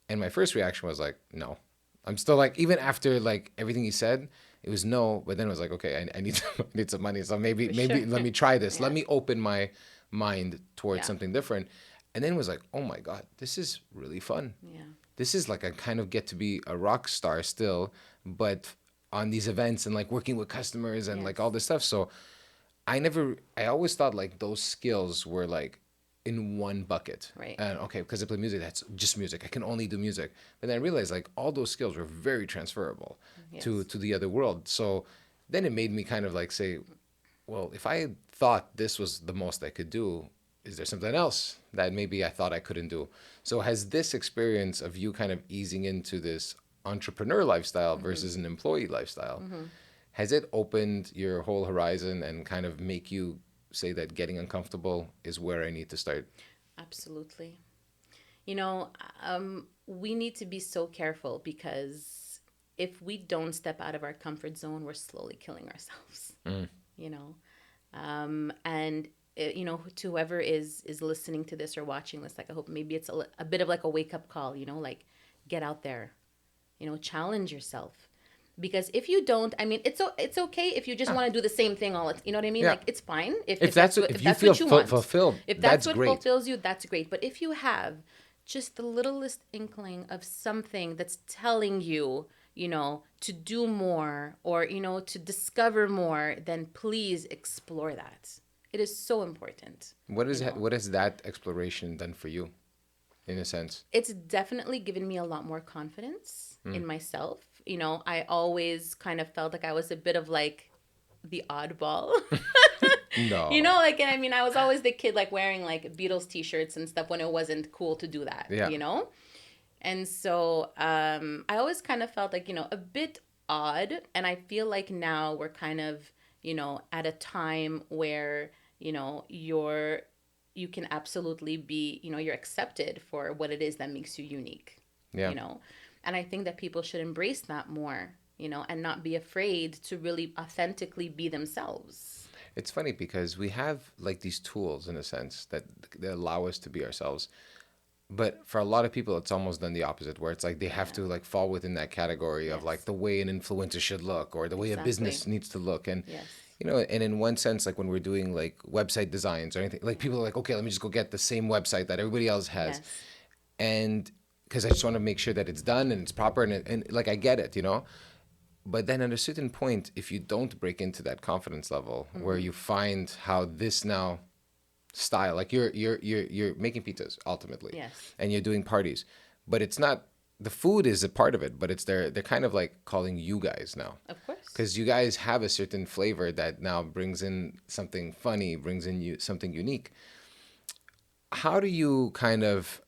And my first reaction was like, no. I'm still even after everything he said, it was no. But then it was like, okay, I need some money. So maybe let me try this. Yeah. Let me open my mind towards something different. And then it was like, oh my God, this is really fun. Yeah. This is I kind of get to be a rock star still, but on these events and working with customers and all this stuff. So I always thought those skills were in one bucket. Right. And okay, because I play music, that's just music. I can only do music. But then I realized all those skills were very transferable to the other world. So then it made me kind of say, well, if I thought this was the most I could do, is there something else that maybe I thought I couldn't do? So has this experience of you kind of easing into this entrepreneur lifestyle versus an employee lifestyle, has it opened your whole horizon and kind of make you say that getting uncomfortable is where I need to start? Absolutely. We need to be so careful because if we don't step out of our comfort zone, we're slowly killing ourselves. And to whoever is listening to this or watching this, I hope maybe it's a bit of a wake up call, get out there, challenge yourself. Because if you don't, I mean, it's okay if you just want to do the same thing all. You know what I mean? Yeah. It's fine if you feel what you want. Fulfilled. If that's what great. fulfills you, that's great. But if you have just the littlest inkling of something that's telling you, to do more or to discover more, then please explore that. It is so important. What has that exploration done for you, in a sense? It's definitely given me a lot more confidence in myself. I always kind of felt like I was a bit of the oddball. No. And I mean, I was always the kid wearing Beatles t-shirts and stuff when it wasn't cool to do that, And so I always kind of felt a bit odd. And I feel like now we're kind of, at a time where, you can absolutely be, you're accepted for what it is that makes you unique, And I think that people should embrace that more, and not be afraid to really authentically be themselves. It's funny because we have these tools in a sense that allow us to be ourselves. But for a lot of people, it's almost done the opposite, where it's they have to fall within that category of the way an influencer should look or the way a business needs to look. And, and in one sense, when we're doing website designs or anything, people are okay, let me just go get the same website that everybody else has. Yes. And because I just want to make sure that it's done and it's proper and like I get it, you know. But then at a certain point, if you don't break into that confidence level where you find how this now style, like you're making pizzas ultimately, Yes. and you're doing parties, but it's not the food is a part of it, but it's they're kind of like calling you guys now. Of course. Because you guys have a certain flavor that now brings in something funny, brings in you something unique. How do you kind of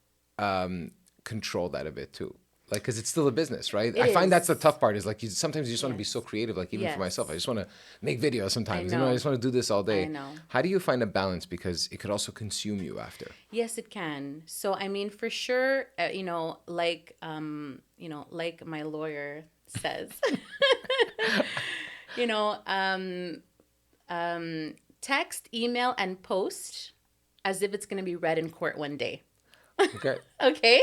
control that a bit too? Like, because it's still a business, right? It I find that's the is. tough part. Is like sometimes you just want to be Yes. so creative. Like even for myself, I Yes. just want to make videos. Sometimes, I you know, I know. just want to do this all day. I know. How do you find a balance? Because it could also consume you after. Yes, it can. So I mean, for sure, like my lawyer says, you know, text, email, and post as if it's going to be read in court one day. Okay, Okay,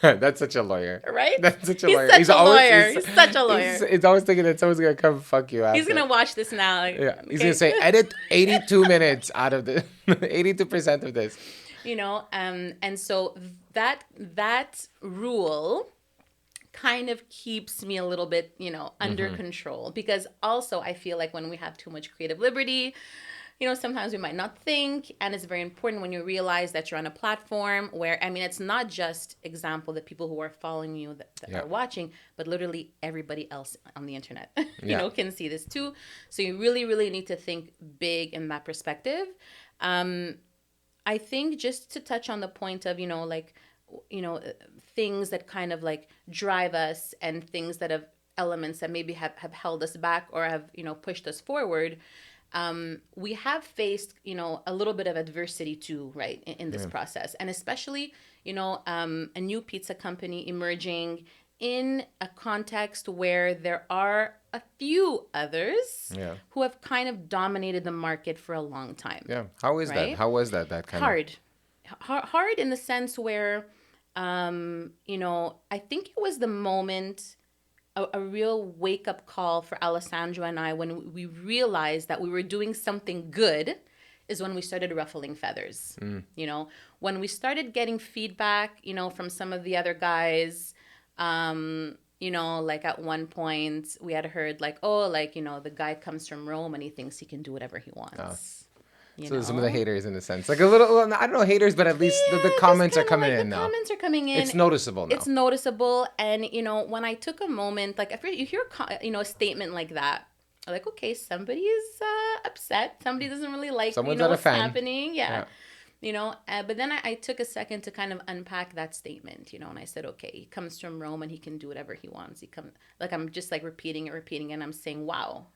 that's such a lawyer. right? That's such a He's lawyer. such a lawyer. He's such a lawyer. He's always thinking that someone's gonna come fuck you after. He's gonna watch this now. Like, Yeah, he's okay? gonna say edit 82 minutes out of the 82% of this. You know, and so that rule kind of keeps me a little bit, under control, because also I feel like when we have too much creative liberty, sometimes we might not think, and it's very important when you realize that you're on a platform where, I mean, it's not just example the people who are following you that are watching, but literally everybody else on the internet, can see this too. So you really, really need to think big in that perspective. I think just to touch on the point of, things that kind of like drive us and things that have elements that maybe have held us back or have, pushed us forward. We have faced, a little bit of adversity too, right, in this process. And especially, a new pizza company emerging in a context where there are a few others who have kind of dominated the market for a long time. Yeah. How is that? How was that kind of? Hard in the sense where, I think it was the moment, a real wake-up call for Alessandro and I when we realized that we were doing something good is when we started ruffling feathers. When we started getting feedback, from some of the other guys, like at one point we had heard like, oh, like, the guy comes from Rome and he thinks he can do whatever he wants. So some of the haters in a sense, like a little, I don't know haters, but at least the comments are coming in now. The comments are coming in. It's noticeable now. It's noticeable. And, when I took a moment, like if you hear, a statement like that, like, okay, somebody is upset. Somebody doesn't really like, what's happening. Yeah. But then I took a second to kind of unpack that statement, and I said, okay, he comes from Rome and he can do whatever he wants. I'm just like repeating it. And I'm saying, wow,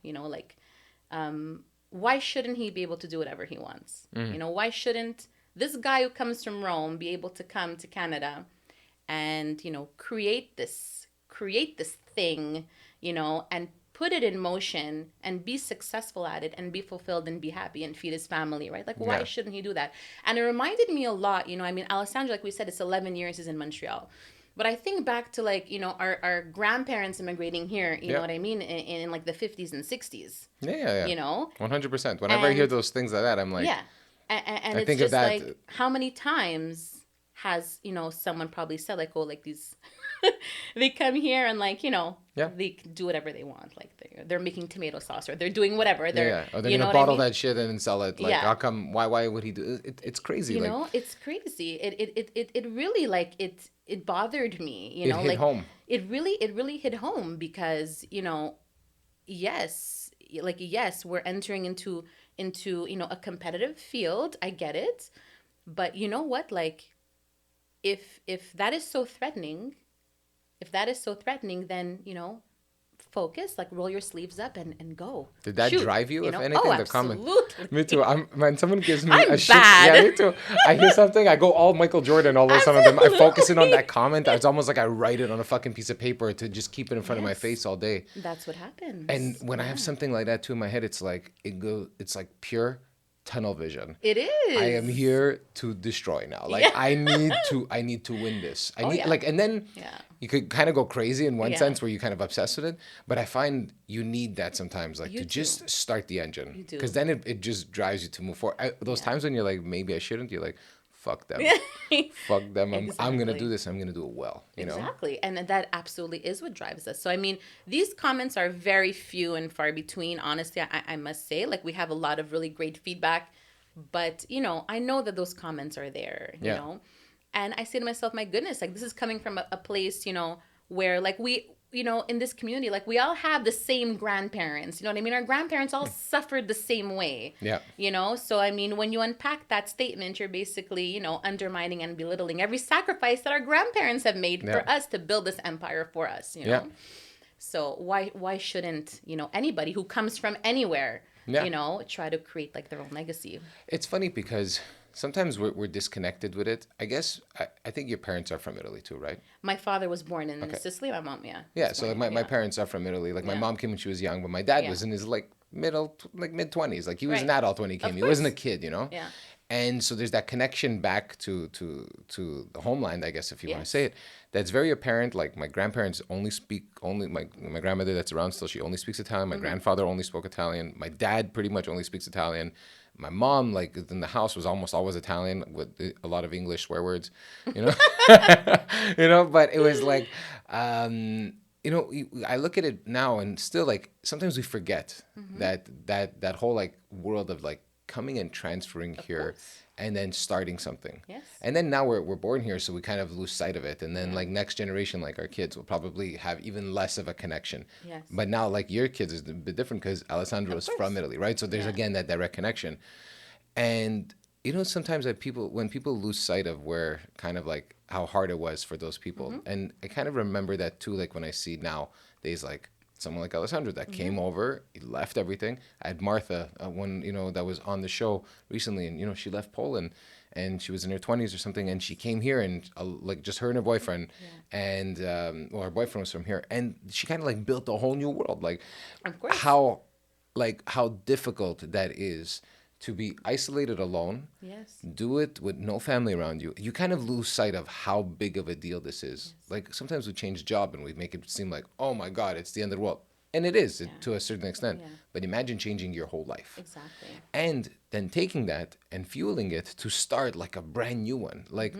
why shouldn't he be able to do whatever he wants? Why shouldn't this guy who comes from Rome be able to come to Canada and, create this thing, and put it in motion and be successful at it and be fulfilled and be happy and feed his family, right? Like, why shouldn't he do that? And it reminded me a lot, Alessandro, like we said, it's 11 years he's in Montreal. But I think back to like, our grandparents immigrating here, you know what I mean, in like the 50s and 60s. Yeah. 100%. Whenever I hear those things like that, I'm like, and it's just like, how many times has, someone probably said like, oh, like these, they come here and like, they can do whatever they want. Like they're making tomato sauce or they're doing whatever. Or they're going to bottle that shit and sell it. Like, how come, why would he do it? It's crazy. It's crazy. It really like, it bothered me, it hit home. It really hit home because, yes, we're entering into, a competitive field. I get it. But you know what? Like, if that is so threatening, then, focus, like roll your sleeves up and go. Did that drive you, if anything? Oh, the comment. absolutely. Me too. When someone gives me I'm shit, bad. yeah, me too. I hear something, I go all Michael Jordan, all of some of them. I focus in on that comment. It's almost like I write it on a fucking piece of paper to just keep it in front of my face all day. That's what happens. And when I have something like that too in my head, it's like it's like pure tunnel vision. It is. I am here to destroy now. Like I need to win this. And then you could kind of go crazy in one sense where you kind of obsessed with it. But I find you need that sometimes, like just start the engine, because then it just drives you to move forward. Those times when you're like, maybe I shouldn't, you're like, fuck them. Fuck them. I'm going to do Exactly. this. I'm going to do it well, you know? Exactly. And that absolutely is what drives us. So, I mean, these comments are very few and far between, honestly, I must say. Like, we have a lot of really great feedback, but, you know, I know that those comments are there, you Yeah. know? And I say to myself, my goodness, like, this is coming from a place, you know, where, like, we, you know, in this community, like, we all have the same grandparents. You know what I mean? Our grandparents all suffered the same way. Yeah. You know, so I mean, when you unpack that statement, you're basically, you know, undermining and belittling every sacrifice that our grandparents have made Yeah. for us to build this empire for us, you know? Yeah. So why shouldn't, you know, anybody who comes from anywhere, Yeah. you know, try to create like their own legacy? It's funny because sometimes we're disconnected with it. I guess, I think your parents are from Italy too, right? My father was born in Okay. Sicily, my mom, yeah. Yeah. was So born like my here, yeah. parents are from Italy. Like my Yeah. mom came when she was young, but my dad Yeah. was in his like mid-20s. Like he was an Right. adult when he came. Of He wasn't a course. kid, you know? Yeah. And so there's that connection back to the homeland, I guess, if you want to Yes. say it. That's very apparent. Like my grandparents only my grandmother that's around still, she only speaks Italian. My grandfather only spoke Italian. My dad pretty much only speaks Italian. My mom, like in the house, was almost always Italian with a lot of English swear words, you know. You know, but it was like, you know, I look at it now and still like sometimes we forget that whole like world of like coming and transferring here course. and then starting something. Yes. And then now we're born here, so we kind of lose sight of it. And then like next generation, like our kids will probably have even less of a connection. Yes. But now like your kids is a bit different because Alessandro is from course. Italy, right? So there's Yeah. again that direct connection. And you know, sometimes that when people lose sight of where kind of like how hard it was for those people, and I kind of remember that too. Like when I see nowadays, like someone like Alessandro that came over, he left everything. I had Martha, one you know that was on the show recently, and you know she left Poland, and she was in her 20s or something, and she came here and like just her and her boyfriend, and well, her boyfriend was from here, and she kind of like built a whole new world. Like Of course. how difficult that is to be isolated alone, Yes. do it with no family around you. You kind of lose sight of how big of a deal this is. Like sometimes we change job and we make it seem like, oh my God, it's the end of the world. And it is to a certain extent. Yeah. But imagine changing your whole life. Exactly. And then taking that and fueling it to start like a brand new one. Like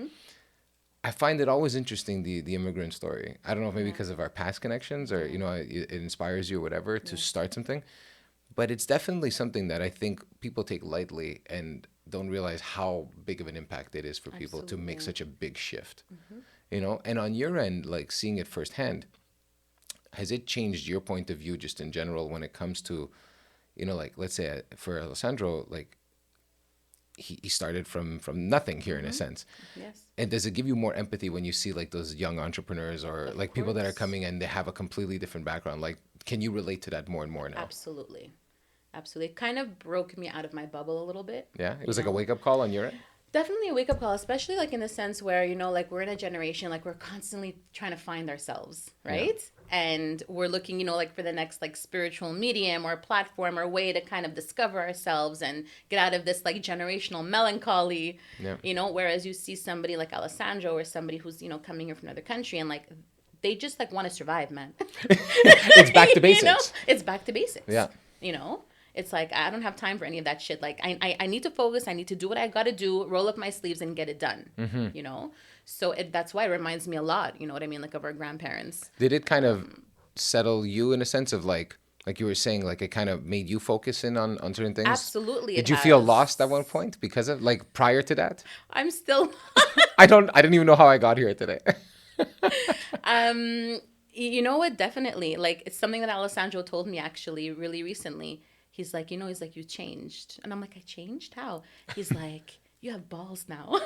I find it always interesting, the immigrant story. I don't know if maybe because of our past connections or, you know, it inspires you or whatever to start something. But it's definitely something that I think people take lightly and don't realize how big of an impact it is for people to make such a big shift. You know, and on your end, like seeing it firsthand, has it changed your point of view just in general when it comes to, you know, like let's say for Alessandro, like he started from nothing here in a sense. Yes. And does it give you more empathy when you see like those young entrepreneurs or like people that are course. coming and they have a completely different background? Like, can you relate to that more and more now? Absolutely. Absolutely. It kind of broke me out of my bubble a little bit. Yeah, it was you like a know? wake up call on your end. Definitely a wake up call, especially like in the sense where, you know, like we're in a generation, like we're constantly trying to find ourselves, right? And we're looking, you know, like for the next like spiritual medium or platform or way to kind of discover ourselves and get out of this like generational melancholy, Yeah. you know, whereas you see somebody like Alessandro or somebody who's, you know, coming here from another country and like they just like want to survive, man. It's back to basics. You know? It's back to basics. Yeah. You know? It's like, I don't have time for any of that shit. Like, I need to focus. I need to do what I got to do, roll up my sleeves and get it done, you know? So that's why it reminds me a lot, you know what I mean? Like of our grandparents. Did it kind of settle you in a sense of like you were saying, like it kind of made you focus in on certain things? Absolutely. Did it you feel has. lost at one point because of like prior to that? I'm still, I didn't even know how I got here today. you know what? Definitely. Like, it's something that Alessandro told me actually really recently. He's like, you know, he's like, you changed. And I'm like, I changed? How? He's like, you have balls now.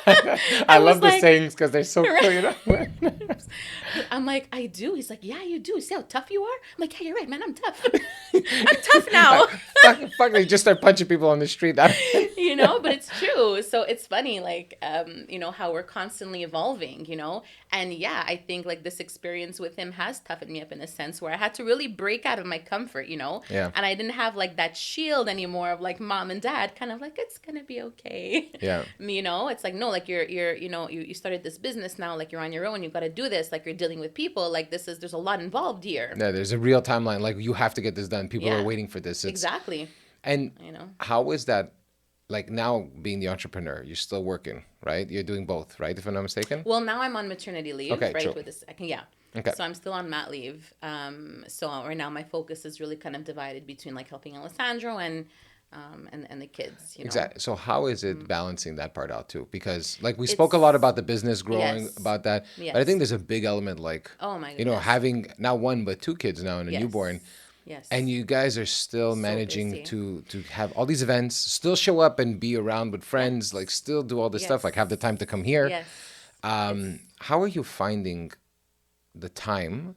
I love was the like- sayings because they're so cool, you know? I'm like, I do. He's like, yeah, you do. See how tough you are? I'm like, yeah, you're right, man. I'm tough. I'm tough now. fuck, they just start punching people on the street. You know, but it's true. So it's funny, like, you know, how we're constantly evolving, you know? And yeah, I think like this experience with him has toughened me up in a sense where I had to really break out of my comfort, you know? Yeah. And I didn't have like that shield anymore of like mom and dad, kind of like, it's gonna be okay. Yeah. You know, it's like, no, like you're you know, you started this business now, like you're on your own, you got to do this, like you're dealing with people, like there's a lot involved here. Yeah, there's a real timeline. Like you have to get this done. People Yeah. are waiting for this. Exactly. And You know? how is that? like now being the entrepreneur, you're still working, right? You're doing both, right? If I'm not mistaken. Well, now I'm on maternity leave, Okay, right? true. With this, I can, yeah. Okay. So I'm still on mat leave. So right now my focus is really kind of divided between like helping Alessandro and the kids, you know. Exactly. So how is it balancing that part out too? Because like we spoke a lot It's about the business growing, yes, about that, but I think yes. there's a big element like, Oh my you know, goodness. having not one but two kids now and a Yes, newborn, and yes. you guys are still So managing busy. to have all these events, still show up and be around with friends, like Yes, still do all this stuff, like have the yes, time to come here. yes. It's How are you finding the time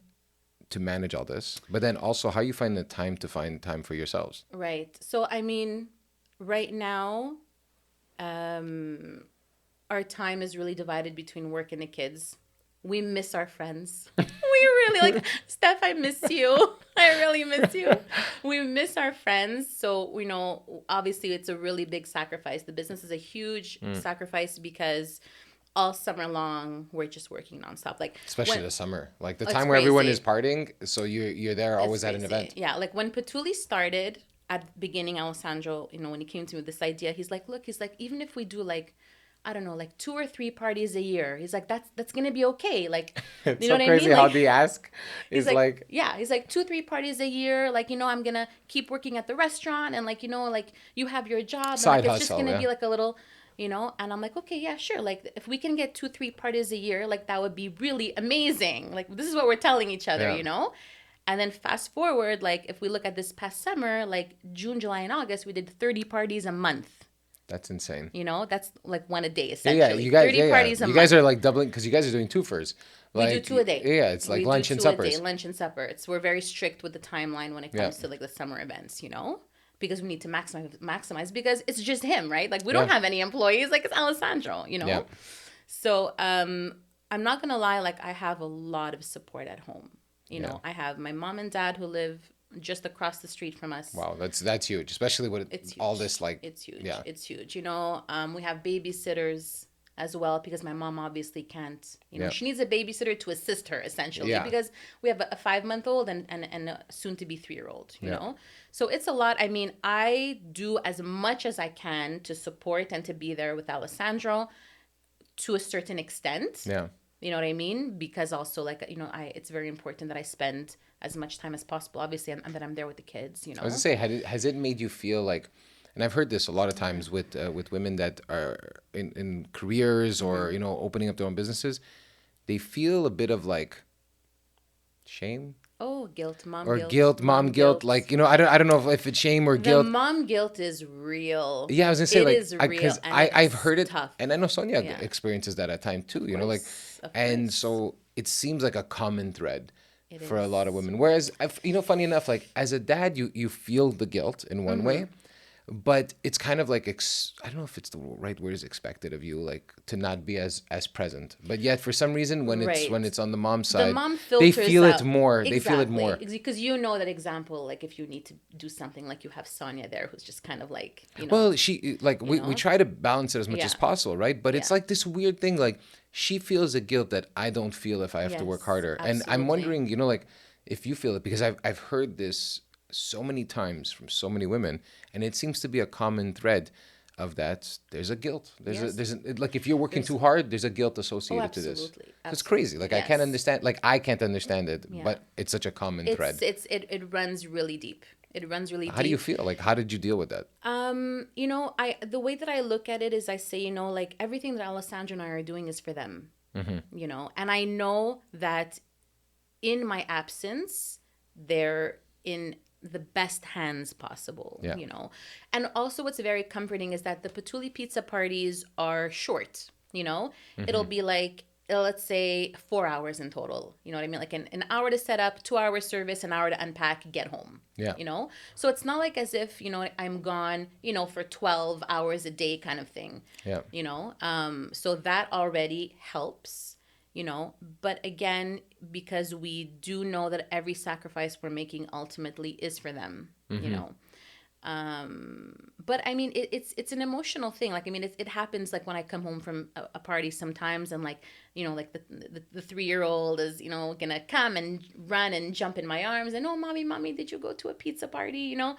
to manage all this? But then also, how you find the time to find time for yourselves? right. So I mean, right now, our time is really divided between work and the kids. We miss our friends. We really like Steph, I miss you. I really miss you. We miss our friends. So, you know, obviously it's a really big sacrifice. The business is a huge sacrifice because all summer long we're just working nonstop. Like Especially when the summer, like the it's time where everyone is crazy. partying, so you're there It's always at an crazy. event. Yeah, like when Patuli started at the beginning, Alessandro, you know, when he came to me with this idea, he's like, look, he's like, even if we do like, I don't know, like 2 or 3 parties a year, he's like, that's gonna be okay. Like, It's you know so what I crazy mean? how Like, the ask he's is like, like, yeah, he's like 2, 3 parties a year. Like, you know, I'm gonna keep working at the restaurant, and like, you know, like you have your job, and side like it's just hustle, gonna yeah. be like a little, you know. And I'm like, okay, yeah, sure. Like, if we can get 2, 3 parties a year, like that would be really amazing. Like, this is what we're telling each other, Yeah. you know. And then fast forward, like if we look at this past summer, like June, July, and August, we did 30 parties a month. That's insane. You know, that's like one a day Yeah, yeah, essentially. you guys, 30 yeah, yeah. parties a You guys month. are like doubling because you guys are doing twofers. We do Like, two a day. yeah, it's like We do lunch and two a day, suppers. lunch and supper. We're very strict with the timeline when it Yeah, comes to like the summer events, you know, because we need to maximize because it's just him, right? Like we don't yeah, have any employees, like it's Alessandro, you yeah. know. So I'm not gonna lie, like I have a lot of support at home. You Yeah. know, I have my mom and dad who live just across the street from us. Wow, that's huge, especially with It's all huge. this like, It's huge. yeah, It's huge. You know, we have babysitters as well because my mom obviously can't, you know, yeah, she needs a babysitter to assist her essentially yeah, because we have a 5 month old and a soon to be 3 year old, you yeah, know? So it's a lot. I mean, I do as much as I can to support and to be there with Alessandro to a certain extent. yeah. You know what I mean? Because also, like, you know, it's very important that I spend as much time as possible, obviously, and that I'm there with the kids, you I was gonna know? say, has it made you feel like, and I've heard this a lot of times with women that are in careers or Mm-hmm. you know opening up their own businesses, they feel a bit of like shame Oh, guilt, mom or guilt, guilt, mom mom guilt. guilt. Like you know, I don't know if it's shame or The guilt. mom guilt is real. Yeah, I was gonna say It like is I real because and I've it's heard it, tough. and I know Sonia Yeah. experiences that at time too. You know, like, Of and course. so it seems like a common thread It for a lot of is. women. Whereas, you know, funny enough, like as a dad, you feel the guilt in one way, but it's kind of like I don't know if it's the right word is expected of you, like to not be as present. But yet, for some reason, when Right. it's on the mom The side, mom they filters feel it out. more. They feel it Exactly. more. Because you know that example, like if you need to do something, like you have Sonia there who's just kind of like, Well, she like you we know? try to balance it as much as Yeah. possible, right? But it's Yeah. like this weird thing, like she feels the guilt that I don't feel if I have to work Yes, harder. And I'm absolutely. wondering, you know, like if you feel it because I've heard this so many times from so many women, and it seems to be a common thread of that. There's a guilt. Yes. Like if you're working There's too hard, there's a guilt Oh, associated to this. absolutely. So it's crazy. Absolutely. Like I can't Yes. understand. Like I can't understand it, Yeah. but it's such a common It's thread. it's it, it runs really deep. It runs really How do you deep. feel? Like how did you deal with that? You know, I the way that I look at it is I say, you know, like everything that Alessandro and I are doing is for them. You know, and I know that in my absence, they're in the best hands possible, Yeah. you know. And also what's very comforting is that the Patuli pizza parties are short, you know. It'll be like let's say 4 hours in total. You know what I mean? Like an hour to set up, 2 hour service, an hour to unpack, get home. Yeah. You know? So it's not like as if, you know, I'm gone, you know, for 12 hours a day kind of thing. Yeah. You know? So that already helps, you know. But again, because we do know that every sacrifice we're making ultimately is for them, you know. But I mean, it's an emotional thing. Like, I mean, it happens like when I come home from a party sometimes, and like, you know, like the 3 year old is, you know, gonna come and run and jump in my arms and, oh, mommy, did you go to a pizza party? You know,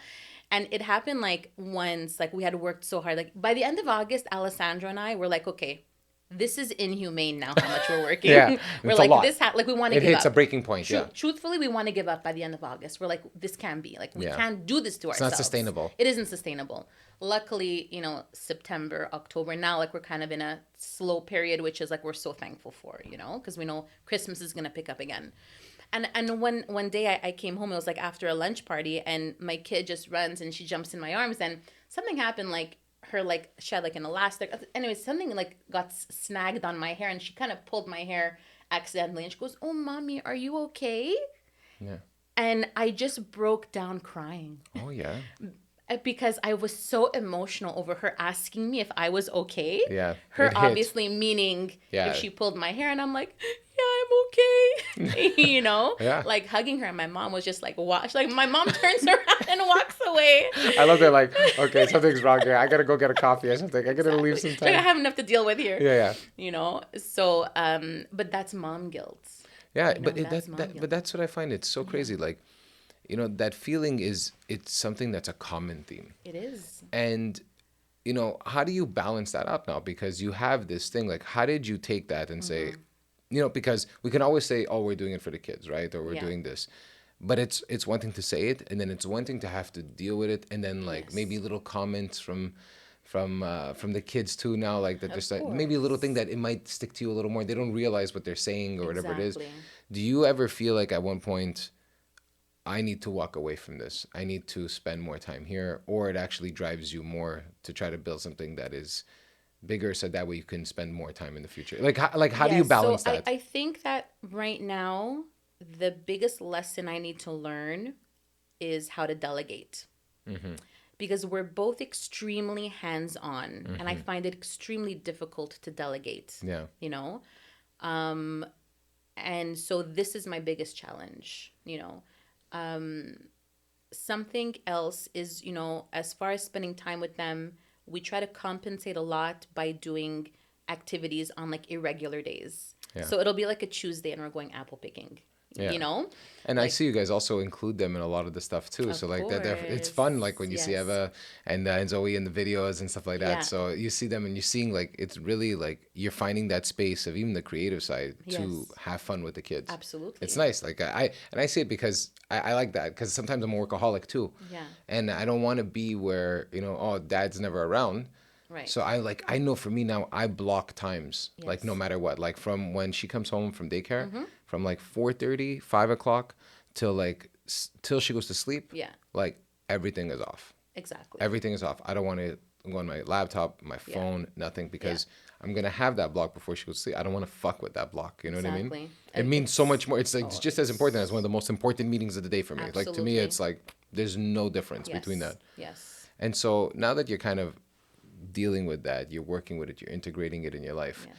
And it happened like once, like we had worked so hard. Like by the end of August, Alessandro and I were like, okay, this is inhumane now how much we're working. Yeah, We're it's a like, lot. like we want to It give hits up. a breaking point. Yeah. Truthfully, we want to give up by the end of August. We're like, this can't be. Like, we Yeah. can't do this to It's ourselves. not sustainable. It isn't sustainable. Luckily, you know, September, October, now like we're kind of in a slow period, which is like we're so thankful for, you know, because we know Christmas is going to pick up again. And one day I came home, it was like after a lunch party, and my kid just runs and she jumps in my arms, and something happened, like her, like she had like an elastic. Anyways, something like got snagged on my hair, and she kind of pulled my hair accidentally, and she goes, "Oh, mommy, are you okay?" Yeah. And I just broke down crying. Oh yeah. Because I was so emotional over her asking me if I was okay. Yeah. Her It hit. obviously meaning Yeah. if she pulled my hair, and I'm like, yeah, I'm okay. You know? Yeah. Like hugging her, and my mom was just like, watch. Like my mom turns around and walks away. I love that. Like, okay, something's wrong here. I gotta go get a coffee or something. I gotta leave some Like time. I have enough to deal with here. Yeah, yeah. You know? So, but that's mom guilt. Yeah, You know, but that's mom guilt. but that's what I find. It's so crazy. Like, you know, that feeling it's something that's a common theme. It is. And, you know, how do you balance that up now? Because you have this thing. Like, how did you take that and say, you know, because we can always say, oh, we're doing it for the kids, right? Or we're Yeah. doing this. But it's one thing to say it, and then it's one thing to have to deal with it, and then like Yes. maybe little comments from the kids too now, like that Of just like maybe a little thing that it might stick to you a little more. They don't realize what they're saying or whatever it is. Exactly. Do you ever feel like at one point, I need to walk away from this. I need to spend more time here, or it actually drives you more to try to build something that is bigger, so that way you can spend more time in the future. Like how do you Yes, balance so that? I think that right now, the biggest lesson I need to learn is how to delegate. Because we're both extremely hands-on, and I find it extremely difficult to delegate. Yeah. You know? And so this is my biggest challenge, you know. Something else is, you know, as far as spending time with them, we try to compensate a lot by doing activities on like irregular days. Yeah. So it'll be like a Tuesday and we're going apple picking, Yeah. you know? And I see you guys also include them in a lot of the stuff too. Of So like that, it's course. fun. Like when you see Yes. Eva and Zoe in the videos and stuff like that. Yeah. So you see them and you're seeing like it's really like you're finding that space of even the creative side to Yes. have fun with the kids. Absolutely. It's nice. Like I see it because I like that because sometimes I'm a workaholic too. Yeah. And I don't want to be where oh dad's never around. Right. So I know for me now, I block times, like Yes. no matter what, like from when she comes home from daycare, from like 4:30, 5 o'clock till like, till she goes to sleep. Yeah. Like everything is off. Exactly. Everything is off. I don't want to go on my laptop, my phone, nothing, because I'm going to have that block before she goes to sleep. I don't want to fuck with that block. You know what I mean? Exactly. It And means so much more. It's like, it's just as important as one of the most important meetings of the day for me. Like to me, Absolutely. it's like, there's no difference between Yes. that. Yes. And so now that you're kind of dealing with that, you're working with it, you're integrating it in your life, Yes.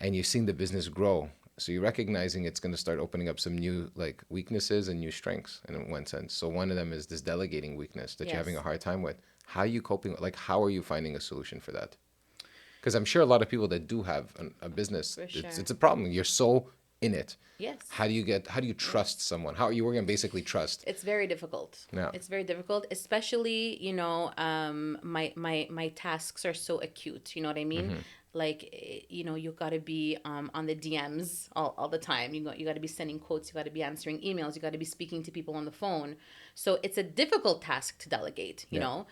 and you're seeing the business grow. So you're recognizing it's going to start opening up some new like weaknesses and new strengths in one sense. So one of them is this delegating weakness that you're having a Yes. hard time with. How are you coping? Like, how are you finding a solution for that? Because I'm sure a lot of people that do have a business, For it's sure. a problem. You're so in it. Yes. How do you trust someone? How are you working on basically trust? It's very difficult. Yeah. It's very difficult, especially, you know, my tasks are so acute. You know what I mean? Like, you know, you got to be on the DMs all the time. You got to be sending quotes. You got to be answering emails. You got to be speaking to people on the phone. So it's a difficult task to delegate, you know.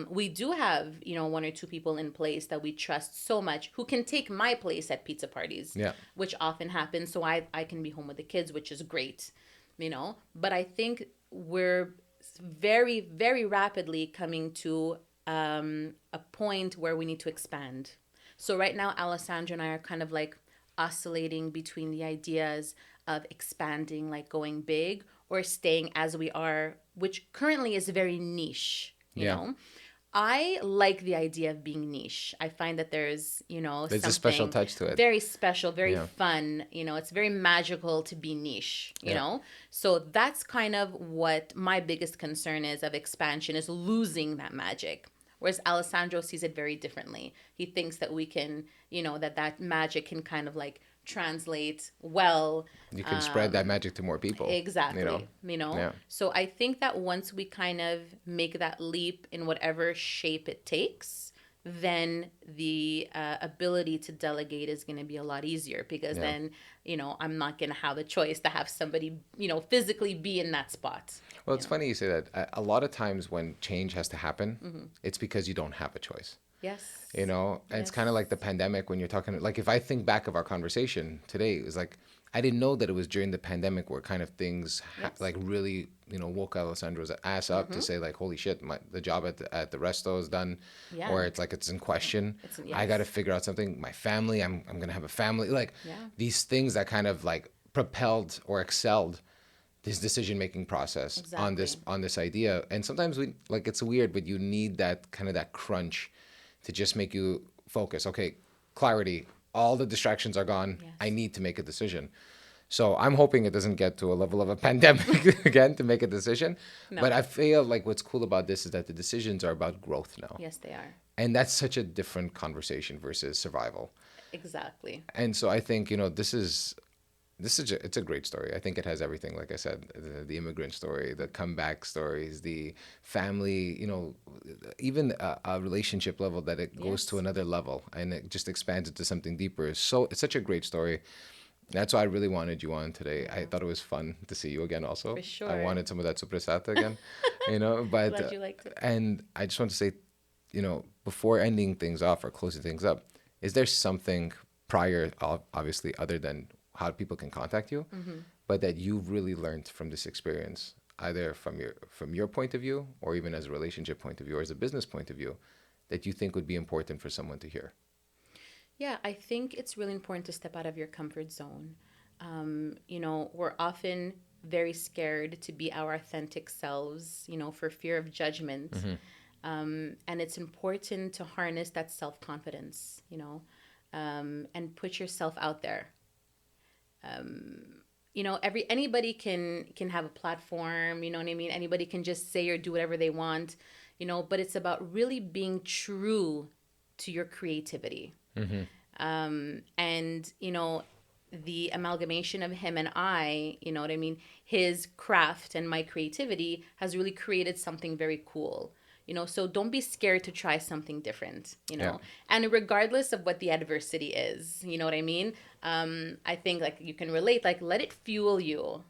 We do have, you know, one or two people in place that we trust so much who can take my place at pizza parties, Yeah. which often happens. So I can be home with the kids, which is great, you know. But I think we're very, very rapidly coming to a point where we need to expand. So right now, Alessandro and I are kind of like oscillating between the ideas of expanding, like going big, or staying as we are, which currently is very niche, you Yeah. know. I like the idea of being niche. I find that there's, you know, There's a special something touch to it. very special, very Yeah. fun. You know, it's very magical to be niche, you Yeah. know? So that's kind of what my biggest concern is of expansion, is losing that magic. Whereas Alessandro sees it very differently. He thinks that we can, you know, that magic can kind of like translate well. You can spread that magic to more people. Exactly. Yeah. So I think that once we kind of make that leap in whatever shape it takes, then the ability to delegate is going to be a lot easier, because then, I'm not going to have a choice to have somebody, physically be in that spot. Well, it's funny you say that. A lot of times when change has to happen, it's because you don't have a choice. Yes. And it's kind of like the pandemic when you're talking, like if I think back of our conversation today, it was like, I didn't know that it was during the pandemic where kind of things like really, woke Alessandro's ass up to say like, holy shit, the job at the resto is done, or it's like it's in question. I got to figure out something. My family, I'm gonna have a family. Like these things that kind of like propelled or excelled this decision making process on this idea. And sometimes we like it's weird, but you need that kind of that crunch to just make you focus. Okay, clarity. All the distractions are gone. Yes. I need to make a decision. So I'm hoping it doesn't get to a level of a pandemic again to make a decision. No. But I feel like what's cool about this is that the decisions are about growth now. Yes, they are. And that's such a different conversation versus survival. Exactly. And so I think, it's a great story. I think it has everything. Like I said, the immigrant story, the comeback stories, the family, even a relationship level that it goes to another level and it just expands it to something deeper. So it's such a great story. That's why I really wanted you on today. I thought it was fun to see you again also. For sure. I wanted some of that sorpresata again, but, glad you liked it. And I just want to say, before ending things off or closing things up, is there something prior, obviously, other than how people can contact you, but that you've really learned from this experience, either from your point of view or even as a relationship point of view or as a business point of view, that you think would be important for someone to hear? Yeah, I think it's really important to step out of your comfort zone. We're often very scared to be our authentic selves, for fear of judgment. And it's important to harness that self-confidence, and put yourself out there. Anybody can have a platform, you know what I mean? Anybody can just say or do whatever they want, but it's about really being true to your creativity. And, the amalgamation of him and I, you know what I mean? His craft and my creativity has really created something very cool. So don't be scared to try something different, and regardless of what the adversity is, you know what I mean? I think like you can relate, like let it fuel you,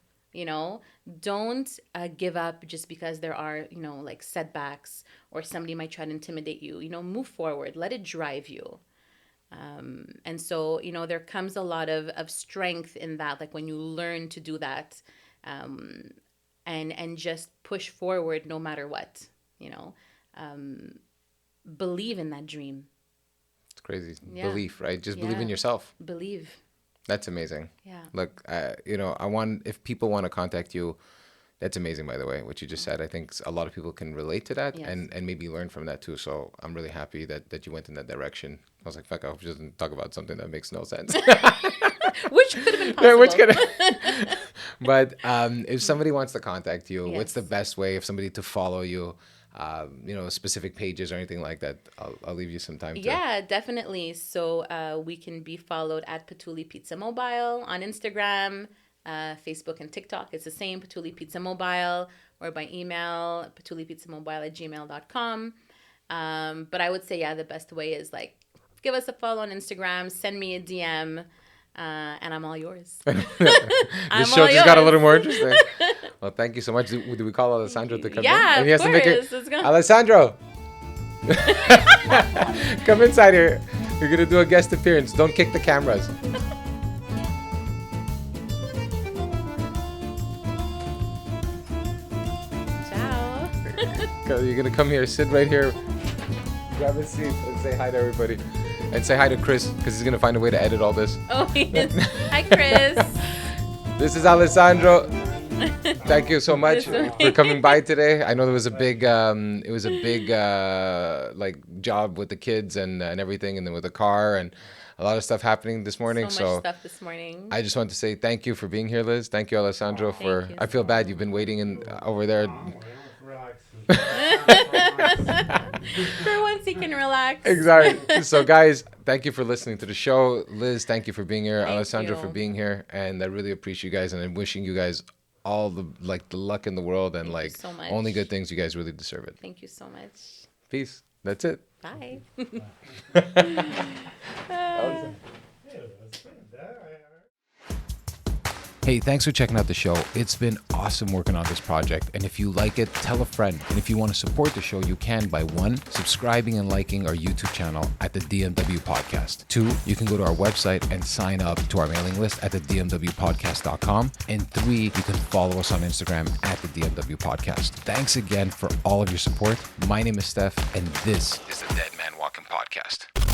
don't give up just because there are, like setbacks or somebody might try to intimidate you, move forward, let it drive you. And so, there comes a lot of strength in that, like when you learn to do that, and just push forward no matter what. Believe in that dream. It's crazy. Yeah. Belief, right? Just believe in yourself. Believe. That's amazing. Yeah. Look, if people want to contact you, that's amazing, by the way, what you just said. I think a lot of people can relate to that and maybe learn from that too. So I'm really happy that you went in that direction. I was like, fuck, I hope she doesn't talk about something that makes no sense. Which could have been possible. But if somebody wants to contact you, what's the best way of somebody to follow you? Specific pages or anything like that, I'll leave you some time to. Yeah, definitely. So we can be followed at Patuli Pizza Mobile on Instagram, Facebook, and TikTok. It's the same, Patuli Pizza Mobile, or by email, patulipizzamobile@gmail.com. But I would say, the best way is like, give us a follow on Instagram, send me a DM, and I'm all yours. This show just got a little more interesting. Well, thank you so much. Do we call Alessandro to come in? Yeah, of course. Alessandro! Come inside here. You're going to do a guest appearance. Don't kick the cameras. Ciao. You're going to come here, sit right here, grab a seat, and say hi to everybody. And say hi to Chris, because he's going to find a way to edit all this. Oh, he is. Hi, Chris. This is Alessandro. Thank you so much for coming by today. I know there was a big, like job with the kids and everything, and then with the car and a lot of stuff happening this morning. So much stuff this morning. I just want to say thank you for being here, Liz. Thank you, Alessandro. I feel bad you've been waiting over there. For once he can relax. Exactly. So guys, thank you for listening to the show. Liz, thank you for being here. Thank Alessandro you. for being here. And I really appreciate you guys. And I'm wishing you guys all the luck in the world and Thank you so much. only good things. You guys really deserve it. Thank you so much. Peace. That's it. Bye. Hey, thanks for checking out the show. It's been awesome working on this project. And if you like it, tell a friend. And if you want to support the show, you can by 1, subscribing and liking our YouTube channel at the DMW Podcast. 2, you can go to our website and sign up to our mailing list at the dmwpodcast.com. And 3, you can follow us on Instagram at the DMW Podcast. Thanks again for all of your support. My name is Stef, and this is the Dead Man Walking Podcast.